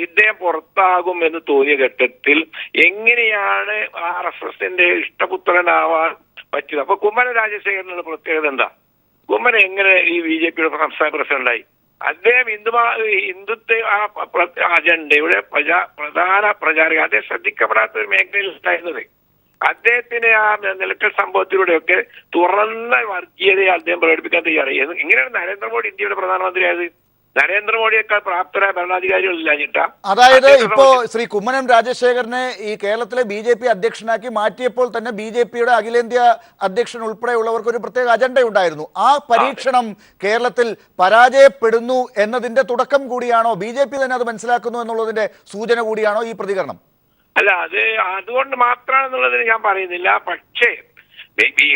ഇദ്ദേഹം പുറത്താകും എന്ന് തോന്നിയ ഘട്ടത്തിൽ എങ്ങനെയാണ് RSSന്റെ ഇഷ്ടപുത്രനാവാൻ പറ്റിയത്? അപ്പൊ കുമ്മനം രാജശേഖരനുള്ള പ്രത്യേകത എന്താ? കുമ്മനം എങ്ങനെ ഈ BJPയുടെ സംസ്ഥാന പ്രസിഡന്റായി? അദ്ദേഹം ഹിന്ദുത്വ അജണ്ടയുടെ പ്രധാന പ്രചാരക. അദ്ദേഹം ശ്രദ്ധിക്കപ്പെടാത്ത ഒരു മേഖലയിൽ ഉണ്ടായിരുന്നത്. അദ്ദേഹത്തിന് ആ നിലക്കൽ സംഭവത്തിലൂടെയൊക്കെ തുറന്ന വർഗീയതയെ അദ്ദേഹം പ്രകടിപ്പിക്കാൻ തയ്യാറായി. ഇങ്ങനെയാണ് നരേന്ദ്രമോദി ഇന്ത്യയുടെ പ്രധാനമന്ത്രിയായത്. നരേന്ദ്രമോദിയേക്കാൾ പ്രാപ്തരായ ഭരണാധികാരികളില്ല. അതായത് ഇപ്പോ ശ്രീ കുമ്മനം രാജശേഖരനെ ഈ കേരളത്തിലെ BJP അധ്യക്ഷനാക്കി മാറ്റിയപ്പോൾ തന്നെ BJPയുടെ അഖിലേന്ത്യാ അധ്യക്ഷൻ ഉൾപ്പെടെയുള്ളവർക്ക് ഒരു പ്രത്യേക അജണ്ട ഉണ്ടായിരുന്നു. ആ പരീക്ഷണം കേരളത്തിൽ പരാജയപ്പെടുന്നു എന്നതിന്റെ തുടക്കം കൂടിയാണോ? BJP തന്നെ അത് മനസ്സിലാക്കുന്നു എന്നുള്ളതിന്റെ സൂചന കൂടിയാണോ ഈ പ്രതികരണം? അല്ല, അതുകൊണ്ട് മാത്രമാണെന്നുള്ളതിന് ഞാൻ പറയുന്നില്ല. പക്ഷേ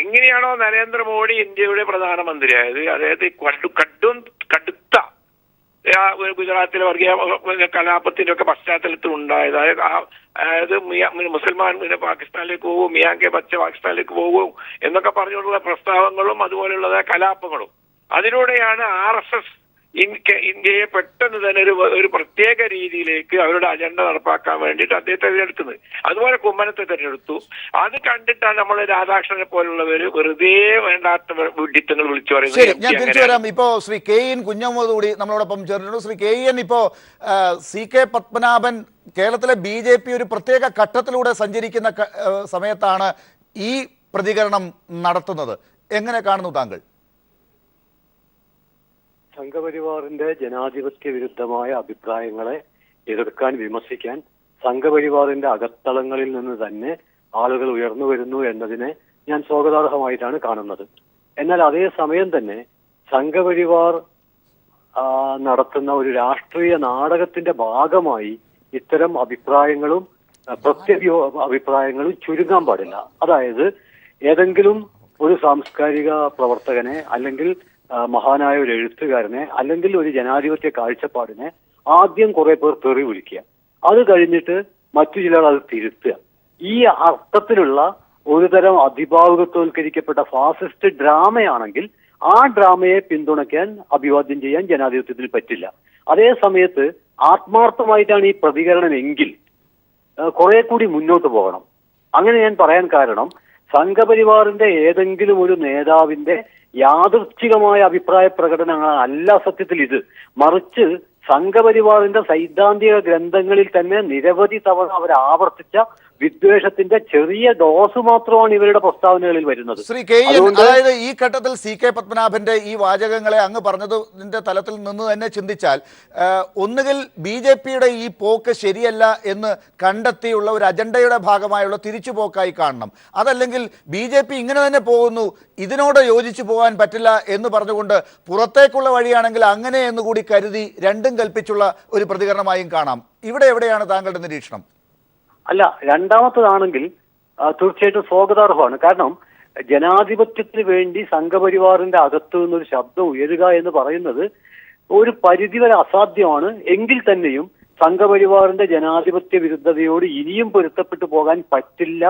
എങ്ങനെയാണോ നരേന്ദ്രമോദി ഇന്ത്യയുടെ പ്രധാനമന്ത്രിയായത്, അതായത് കടുത്ത ഗുജറാത്തിലെ വർഗീയ കലാപത്തിന്റെ ഒക്കെ പശ്ചാത്തലത്തിൽ ഉണ്ടായത്, അതായത് മുസൽമാൻ പാകിസ്ഥാനിലേക്ക് പോകും, മിയാങ്കെ ബച്ച പാകിസ്ഥാനിലേക്ക് പോകും എന്നൊക്കെ പറഞ്ഞുകൊണ്ടുള്ള പ്രസ്താവങ്ങളും അതുപോലെയുള്ളതായ കലാപങ്ങളും, അതിലൂടെയാണ് RSS ഇന്ത്യയെ പെട്ടെന്ന് തന്നെ ഒരു പ്രത്യേക രീതിയിലേക്ക് അവരുടെ അജണ്ട നടപ്പാക്കാൻ വേണ്ടിയിട്ട് അദ്ദേഹത്തെ തിരഞ്ഞെടുക്കുന്നത്. അതുപോലെ കുമ്മനത്തെ തിരഞ്ഞെടുത്തു. അത് കണ്ടിട്ടാണ് നമ്മൾ രാധാകൃഷ്ണനെ പോലുള്ളവർ വെറുതെ വേണ്ടാത്ത വിഡിത്തങ്ങൾ വിളിച്ചു പറയുന്നത്. ഞാൻ തിരിച്ചു വരാം. ഇപ്പോ ശ്രീ KN കുഞ്ഞമ്മദ് കൂടി നമ്മളോടൊപ്പം ചേർന്നിട്ടുണ്ട്. ശ്രീ KN, ഇപ്പോ CK പത്മനാഭൻ കേരളത്തിലെ BJP ഒരു പ്രത്യേക ഘട്ടത്തിലൂടെ സഞ്ചരിക്കുന്ന സമയത്താണ് ഈ പ്രതികരണം നടത്തുന്നത്. എങ്ങനെ കാണുന്നു താങ്കൾ? സംഘപരിവാറിന്റെ ജനാധിപത്യ വിരുദ്ധമായ അഭിപ്രായങ്ങളെ എതിർക്കാൻ, വിമർശിക്കാൻ സംഘപരിവാറിന്റെ അകത്തളങ്ങളിൽ നിന്ന് തന്നെ ആളുകൾ ഉയർന്നു വരുന്നു എന്നതിനെ ഞാൻ സ്വാഗതാർഹമായിട്ടാണ് കാണുന്നത്. എന്നാൽ അതേ സമയം തന്നെ സംഘപരിവാർ നടത്തുന്ന ഒരു രാഷ്ട്രീയ നാടകത്തിന്റെ ഭാഗമായി ഇത്തരം അഭിപ്രായങ്ങളും അഭിപ്രായങ്ങളും ചുരുങ്ങാൻ പാടില്ല. അതായത് ഏതെങ്കിലും ഒരു സാംസ്കാരിക പ്രവർത്തകനെ, അല്ലെങ്കിൽ മഹാനായ ഒരു എഴുത്തുകാരനെ, അല്ലെങ്കിൽ ഒരു ജനാധിപത്യ കാഴ്ചപ്പാടിനെ ആദ്യം കുറെ പേർ തെറി വിളിക്കുക, അത് കഴിഞ്ഞിട്ട് മറ്റു ചിലർ അത് തിരുത്തുക. ഈ അർത്ഥത്തിലുള്ള ഒരുതരം അതിഭാവുകത്വവൽക്കരിക്കപ്പെട്ട ഫാസിസ്റ്റ് ഡ്രാമയാണെങ്കിൽ ആ ഡ്രാമയെ പിന്തുണയ്ക്കാൻ, അഭിവാദ്യം ചെയ്യാൻ ജനാധിപത്യത്തിൽ പറ്റില്ല. അതേ സമയത്ത് ആത്മാർത്ഥമായിട്ടാണ് ഈ പ്രതികരണം എങ്കിൽ കുറെ കൂടി മുന്നോട്ട് പോകണം. അങ്ങനെ ഞാൻ പറയാൻ കാരണം സംഘപരിവാറിന്റെ ഏതെങ്കിലും ഒരു നേതാവിന്റെ യാദൃച്ഛികമായ അഭിപ്രായ പ്രകടനങ്ങളല്ല സത്യത്തിൽ ഇത്. മറിച്ച് സംഘപരിവാറിന്റെ സൈദ്ധാന്തിക ഗ്രന്ഥങ്ങളിൽ തന്നെ നിരവധി തവണ അവർ ആവർത്തിച്ച വിദ്വേഷത്തിന്റെ ചെറിയ ഡോസ് മാത്രമാണ് ഇവരുടെ പ്രസ്താവനകളിൽ വരുന്നത്. ശ്രീ കെ എൻ, അതായത് ഈ ഘട്ടത്തിൽ സി കെ പത്മനാഭന്റെ ഈ വാചകങ്ങളെ അങ്ങ് പറഞ്ഞതിന്റെ തലത്തിൽ നിന്ന് തന്നെ ചിന്തിച്ചാൽ ഒന്നുകിൽ ബി ജെ പിയുടെ ഈ പോക്ക് ശരിയല്ല എന്ന് കണ്ടെത്തിയുള്ള ഒരു അജണ്ടയുടെ ഭാഗമായുള്ള തിരിച്ചുപോക്കായി കാണണം. അതല്ലെങ്കിൽ ബി ജെ പി ഇങ്ങനെ തന്നെ പോകുന്നു, ഇതിനോട് യോജിച്ചു പോകാൻ പറ്റില്ല എന്ന് പറഞ്ഞുകൊണ്ട് പുറത്തേക്കുള്ള വഴിയാണെങ്കിൽ അങ്ങനെ എന്നുകൂടി കരുതി രണ്ടും കൽപ്പിച്ചുള്ള ഒരു പ്രതികരണമായും കാണാം. ഇവിടെ എവിടെയാണ് താങ്കളുടെ നിരീക്ഷണം? അല്ല, രണ്ടാമത്തതാണെങ്കിൽ തീർച്ചയായിട്ടും സ്വാഗതാർഹമാണ്. കാരണം ജനാധിപത്യത്തിന് വേണ്ടി സംഘപരിവാറിന്റെ അകത്തു നിന്നൊരു ശബ്ദം ഉയരുക എന്ന് പറയുന്നത് ഒരു പരിധിവരെ അസാധ്യമാണ്. എങ്കിൽ തന്നെയും സംഘപരിവാറിന്റെ ജനാധിപത്യ വിരുദ്ധതയോട് ഇനിയും പൊരുത്തപ്പെട്ടു പോകാൻ പറ്റില്ല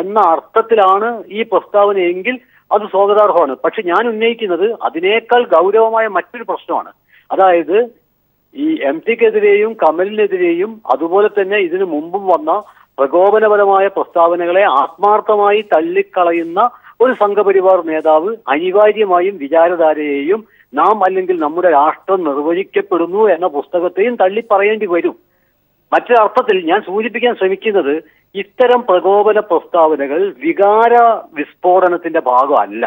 എന്ന അർത്ഥത്തിലാണ് ഈ പ്രസ്താവന എങ്കിൽ അത് സ്വാഗതാർഹമാണ്. പക്ഷെ ഞാൻ ഉന്നയിക്കുന്നത് അതിനേക്കാൾ ഗൗരവമായ മറ്റൊരു പ്രശ്നമാണ്. അതായത് ഈ MTക്കെതിരെയും കമലിനെതിരെയും അതുപോലെ തന്നെ ഇതിനു മുമ്പും വന്ന പ്രകോപനപരമായ പ്രസ്താവനകളെ ആത്മാർത്ഥമായി തള്ളിക്കളയുന്ന ഒരു സംഘപരിവാർ നേതാവ് അനിവാര്യമായും വിചാരധാരയെയും നാം അല്ലെങ്കിൽ നമ്മുടെ രാഷ്ട്രം നിർവചിക്കപ്പെടുന്നു എന്ന പുസ്തകത്തെയും തള്ളിപ്പറയേണ്ടി വരും. മറ്റൊരർത്ഥത്തിൽ ഞാൻ സൂചിപ്പിക്കാൻ ശ്രമിക്കുന്നത് ഇത്തരം പ്രകോപന പ്രസ്താവനകൾ വികാര വിസ്ഫോടനത്തിന്റെ ഭാഗമല്ല,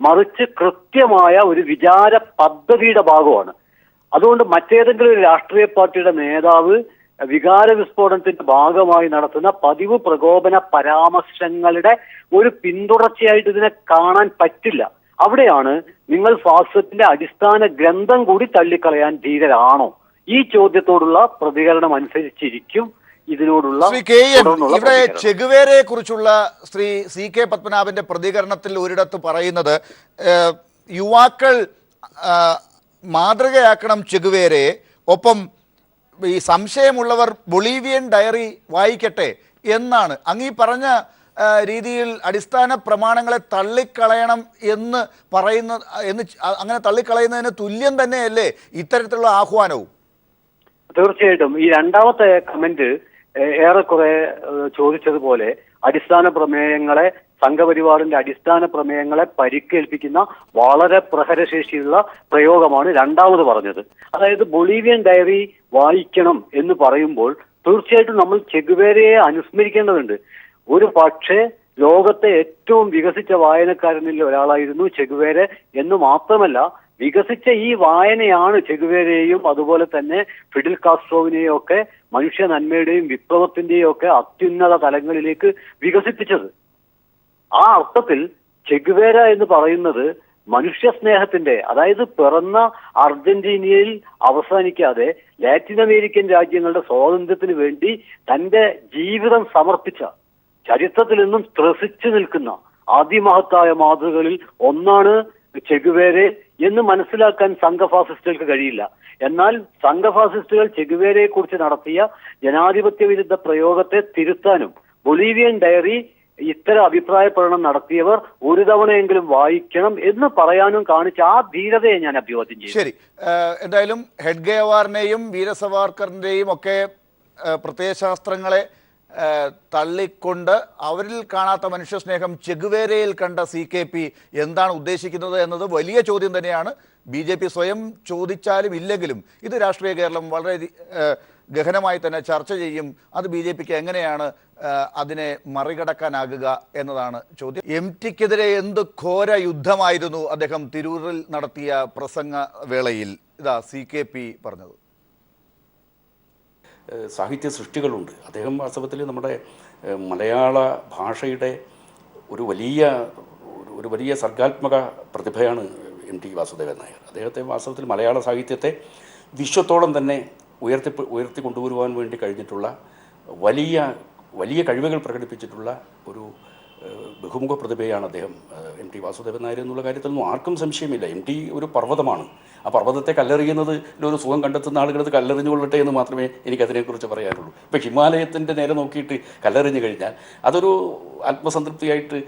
മറിച്ച് കൃത്യമായ ഒരു വിചാര പദ്ധതിയുടെ ഭാഗമാണ്. അതുകൊണ്ട് മറ്റേതെങ്കിലും ഒരു രാഷ്ട്രീയ പാർട്ടിയുടെ നേതാവ് വികാര വിസ്ഫോടനത്തിന്റെ ഭാഗമായി നടത്തുന്ന പതിവ് പ്രകോപന പരാമർശങ്ങളുടെ ഒരു പിന്തുടർച്ചയായിട്ട് ഇതിനെ കാണാൻ പറ്റില്ല. അവിടെയാണ് നിങ്ങൾ ഫാസിസത്തിന്റെ അടിസ്ഥാന ഗ്രന്ഥം കൂടി തള്ളിക്കളയാൻ ധീരരാണോ? ഈ ചോദ്യത്തോടുള്ള പ്രതികരണം അനുസരിച്ചിരിക്കും ഇതിനോടുള്ള ശ്രീ കെ എൻ, ഇവിടെ ചെഗുവേരയെ കുറിച്ചുള്ള ശ്രീ സി കെ പത്മനാഭന്റെ പ്രതികരണത്തിൽ ഒരിടത്ത് പറയുന്നത് യുവാക്കൾ മാതൃകയാക്കണം ചെഗുവേരയെ, ഒപ്പം ഈ സംശയമുള്ളവർ ബൊളീവിയൻ ഡയറി വായിക്കട്ടെ എന്നാണ്. അങ്ങീ പറഞ്ഞ രീതിയിൽ അടിസ്ഥാന പ്രമാണങ്ങളെ തള്ളിക്കളയണം എന്ന് അങ്ങനെ തള്ളിക്കളയുന്നതിന് തുല്യം തന്നെയല്ലേ ഇത്തരത്തിലുള്ള ആഹ്വാനവും? തീർച്ചയായിട്ടും ഈ രണ്ടാമത്തെ കമന്റ് ഏറെക്കുറെ ചോദിച്ചതുപോലെ അടിസ്ഥാന പ്രമേയങ്ങളെ സംഘപരിവാറിന്റെ അടിസ്ഥാന പ്രമേയങ്ങളെ പരിക്കേൽപ്പിക്കുന്ന വളരെ പ്രഹരശേഷിയുള്ള പ്രയോഗമാണ് രണ്ടാമത് പറഞ്ഞത്. അതായത് ബൊളീവിയൻ ഡയറി വായിക്കണം എന്ന് പറയുമ്പോൾ തീർച്ചയായിട്ടും നമ്മൾ ചെഗുവേരയെ അനുസ്മരിക്കേണ്ടതുണ്ട്. ഒരു പക്ഷേ ലോകത്തെ ഏറ്റവും വികസിച്ച വായനക്കാരനിൽ ഒരാളായിരുന്നു ചെഗുവേര എന്ന് മാത്രമല്ല, വികസിച്ച ഈ വായനയാണ് ചെഗുവേരയെയും അതുപോലെ തന്നെ ഫിഡിൽ കാസ്ട്രോവിനെയും ഒക്കെ മനുഷ്യ നന്മയുടെയും വിപ്ലവത്തിന്റെയും ഒക്കെ അത്യുന്നത തലങ്ങളിലേക്ക് വികസിപ്പിച്ചത്. ആ അർത്ഥത്തിൽ ചെഗുവേര എന്ന് പറയുന്നത് മനുഷ്യ സ്നേഹത്തിന്റെ, അതായത് പിറന്ന അർജന്റീനയിൽ അവസാനിക്കാതെ ലാറ്റിൻ അമേരിക്കൻ രാജ്യങ്ങളുടെ സ്വാതന്ത്ര്യത്തിന് വേണ്ടി തന്റെ ജീവിതം സമർപ്പിച്ച, ചരിത്രത്തിൽ നിന്നും ത്രസിച്ചു നിൽക്കുന്ന അതിമഹത്തായ മാതൃകളിൽ ഒന്നാണ് ചെഗുവേരെ എന്ന് മനസ്സിലാക്കാൻ സംഘഫാസിസ്റ്റുകൾക്ക് കഴിയില്ല. എന്നാൽ സംഘഫാസിസ്റ്റുകൾ ചെഗുവേരയെ കുറിച്ച് നടത്തിയ ജനാധിപത്യ വിരുദ്ധ പ്രയോഗത്തെ തിരുത്താനും ബൊളീവിയൻ ഡയറി ഇത്തരം അഭിപ്രായ പ്രകടനം നടത്തിയവർ ഒരു തവണയെങ്കിലും വായിക്കണം എന്ന് പറയാനും കാണിച്ച ആ ധീരതയെ ഞാൻ അഭിവാദ്യം ചെയ്യും. ശരി, എന്തായാലും ഹെഡ്ഗേവാറിനെയും വീര സവാർക്കറിന്റെയും ഒക്കെ പ്രത്യയശാസ്ത്രങ്ങളെ തള്ളിക്കൊണ്ട് അവരിൽ കാണാത്ത മനുഷ്യസ്നേഹം ചെഗുവേരയിൽ കണ്ട CKP എന്താണ് ഉദ്ദേശിക്കുന്നത് എന്നത് വലിയ ചോദ്യം തന്നെയാണ്. BJP സ്വയം ചോദിച്ചാലും ഇല്ലെങ്കിലും ഇത് രാഷ്ട്രീയ കേരളം വളരെ ഗഹനമായി തന്നെ ചർച്ച ചെയ്യും. അത് BJPക്ക് എങ്ങനെയാണ് അതിനെ മറികടക്കാനാകുക എന്നതാണ് ചോദ്യം. MTക്കെതിരെ എന്ത് ഘോര യുദ്ധമായിരുന്നു അദ്ദേഹം തിരൂരിൽ നടത്തിയ പ്രസംഗ വേളയിൽ. ഇതാ CKP പറഞ്ഞത്. സാഹിത്യ സൃഷ്ടികളുണ്ട്. അദ്ദേഹം വാസ്തവത്തിൽ നമ്മുടെ മലയാള ഭാഷയുടെ ഒരു വലിയ സർഗാത്മക പ്രതിഭയാണ് MT വാസുദേവൻ നായർ. അദ്ദേഹത്തെ വാസ്തവത്തിൽ മലയാള സാഹിത്യത്തെ വിശ്വത്തോളം തന്നെ ഉയർത്തി കൊണ്ടുവരുവാൻ വേണ്ടി കഴിഞ്ഞിട്ടുള്ള വലിയ കഴിവുകൾ പ്രകടിപ്പിച്ചിട്ടുള്ള ഒരു ബഹുമുഖ പ്രതിഭയാണ് അദ്ദേഹം MT വാസുദേവൻ നായർ എന്നുള്ള കാര്യത്തിലൊന്നും ആർക്കും സംശയമില്ല. MT ഒരു പർവ്വതമാണ്. ആ പർവ്വതത്തെ കല്ലെറിയുന്നത് ഒരു സുഖം കണ്ടെത്തുന്ന ആളുകളത് കല്ലെറിഞ്ഞുകൊള്ളട്ടെ എന്ന് മാത്രമേ എനിക്കതിനെക്കുറിച്ച് പറയാനുള്ളൂ. ഇപ്പം ഹിമാലയത്തിൻ്റെ നേരെ നോക്കിയിട്ട് കല്ലെറിഞ്ഞു കഴിഞ്ഞാൽ അതൊരു ആത്മസംതൃപ്തിയായിട്ട്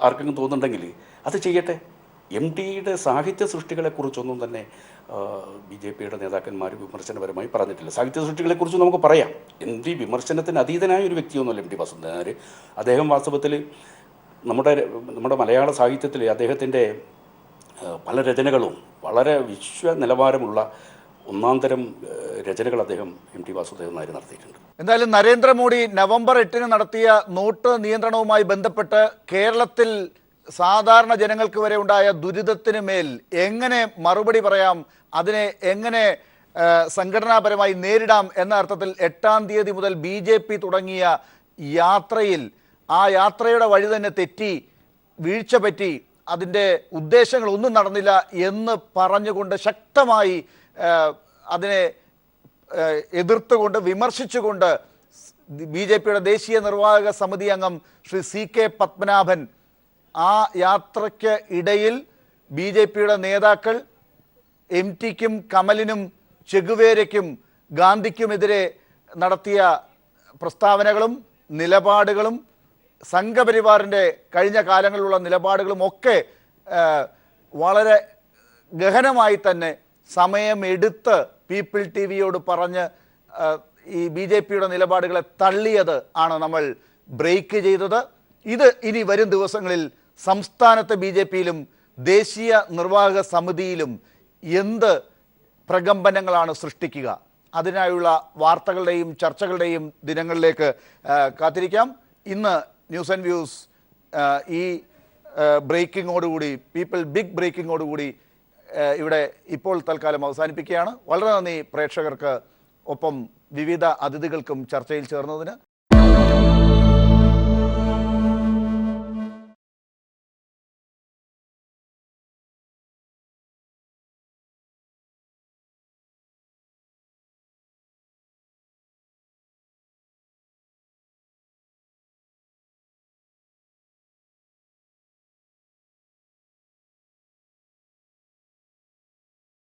ആർക്കെങ്കിലും തോന്നുന്നുണ്ടെങ്കിൽ അത് ചെയ്യട്ടെ. MTയുടെ സാഹിത്യ സൃഷ്ടികളെക്കുറിച്ചൊന്നും തന്നെ BJPയുടെ നേതാക്കന്മാർ വിമർശനപരമായി പറഞ്ഞിട്ടില്ല. സാഹിത്യ സൃഷ്ടികളെക്കുറിച്ച് നമുക്ക് പറയാം. വിമർശനത്തിന് അതീതനായ ഒരു വ്യക്തിയൊന്നുമല്ല MT വാസുദേവൻ. അദ്ദേഹം വാസ്തവത്തിൽ നമ്മുടെ മലയാള സാഹിത്യത്തിൽ അദ്ദേഹത്തിൻ്റെ പല രചനകളും വളരെ വിശ്വ നിലവാരമുള്ള ഒന്നാന്തരം രചനകൾ അദ്ദേഹം MT വാസുദേവൻ നായർ നടത്തിയിട്ടുണ്ട്. എന്തായാലും നരേന്ദ്രമോദി നവംബർ 8 നടത്തിയ നോട്ട് നിയന്ത്രണവുമായി ബന്ധപ്പെട്ട് കേരളത്തിൽ സാധാരണ ജനങ്ങൾക്ക് വരെ ഉണ്ടായ ദുരിതത്തിന് മേൽ എങ്ങനെ മറുപടി പറയാം, അതിനെ എങ്ങനെ സംഘടനാപരമായി നേരിടാം എന്ന അർത്ഥത്തിൽ 8-ാം തീയതി മുതൽ BJP തുടങ്ങിയ യാത്രയിൽ ആ യാത്രയുടെ വഴി തന്നെ തെറ്റി, വീഴ്ച പറ്റി, അതിൻ്റെ ഉദ്ദേശങ്ങൾ ഒന്നും നടന്നില്ല എന്ന് പറഞ്ഞുകൊണ്ട് ശക്തമായി അതിനെ എതിർത്തുകൊണ്ട് വിമർശിച്ചുകൊണ്ട് BJPയുടെ ദേശീയ നിർവാഹക സമിതി അംഗം ശ്രീ CK പത്മനാഭൻ ആ യാത്രയ്ക്ക് ഇടയിൽ BJPയുടെ നേതാക്കൾ MTക്കും കമലിനും ചെഗുവേരയ്ക്കും ഗാന്ധിക്കുമെതിരെ നടത്തിയ പ്രസ്താവനകളും നിലപാടുകളും സംഘപരിവാറിൻ്റെ കഴിഞ്ഞ കാലങ്ങളിലുള്ള നിലപാടുകളും ഒക്കെ വളരെ ഗഹനമായി തന്നെ സമയമെടുത്ത് പീപ്പിൾ TVയോട് പറഞ്ഞ് ഈ BJPയുടെ നിലപാടുകളെ തള്ളിയത് ആണ് നമ്മൾ ബ്രേക്ക് ചെയ്തത്. ഇത് ഇനി വരും ദിവസങ്ങളിൽ സംസ്ഥാനത്തെ BJPയിലും ദേശീയ നിർവാഹക സമിതിയിലും എന്ത് പ്രകമ്പനങ്ങളാണ് സൃഷ്ടിക്കുക, അതിനായുള്ള വാർത്തകളുടെയും ചർച്ചകളുടെയും ദിനങ്ങളിലേക്ക് കാത്തിരിക്കാം. ഇന്ന് ന്യൂസ് ആൻഡ് വ്യൂസ് ഈ ബ്രേക്കിങ്ങോടുകൂടി, ബിഗ് ബ്രേക്കിങ്ങോടുകൂടി ഇവിടെ ഇപ്പോൾ തൽക്കാലം അവസാനിപ്പിക്കുകയാണ്. വളരെ നന്ദി പ്രേക്ഷകർക്ക്, ഒപ്പം വിവിധ അതിഥികൾക്കും ചർച്ചയിൽ ചേർന്നതിന്.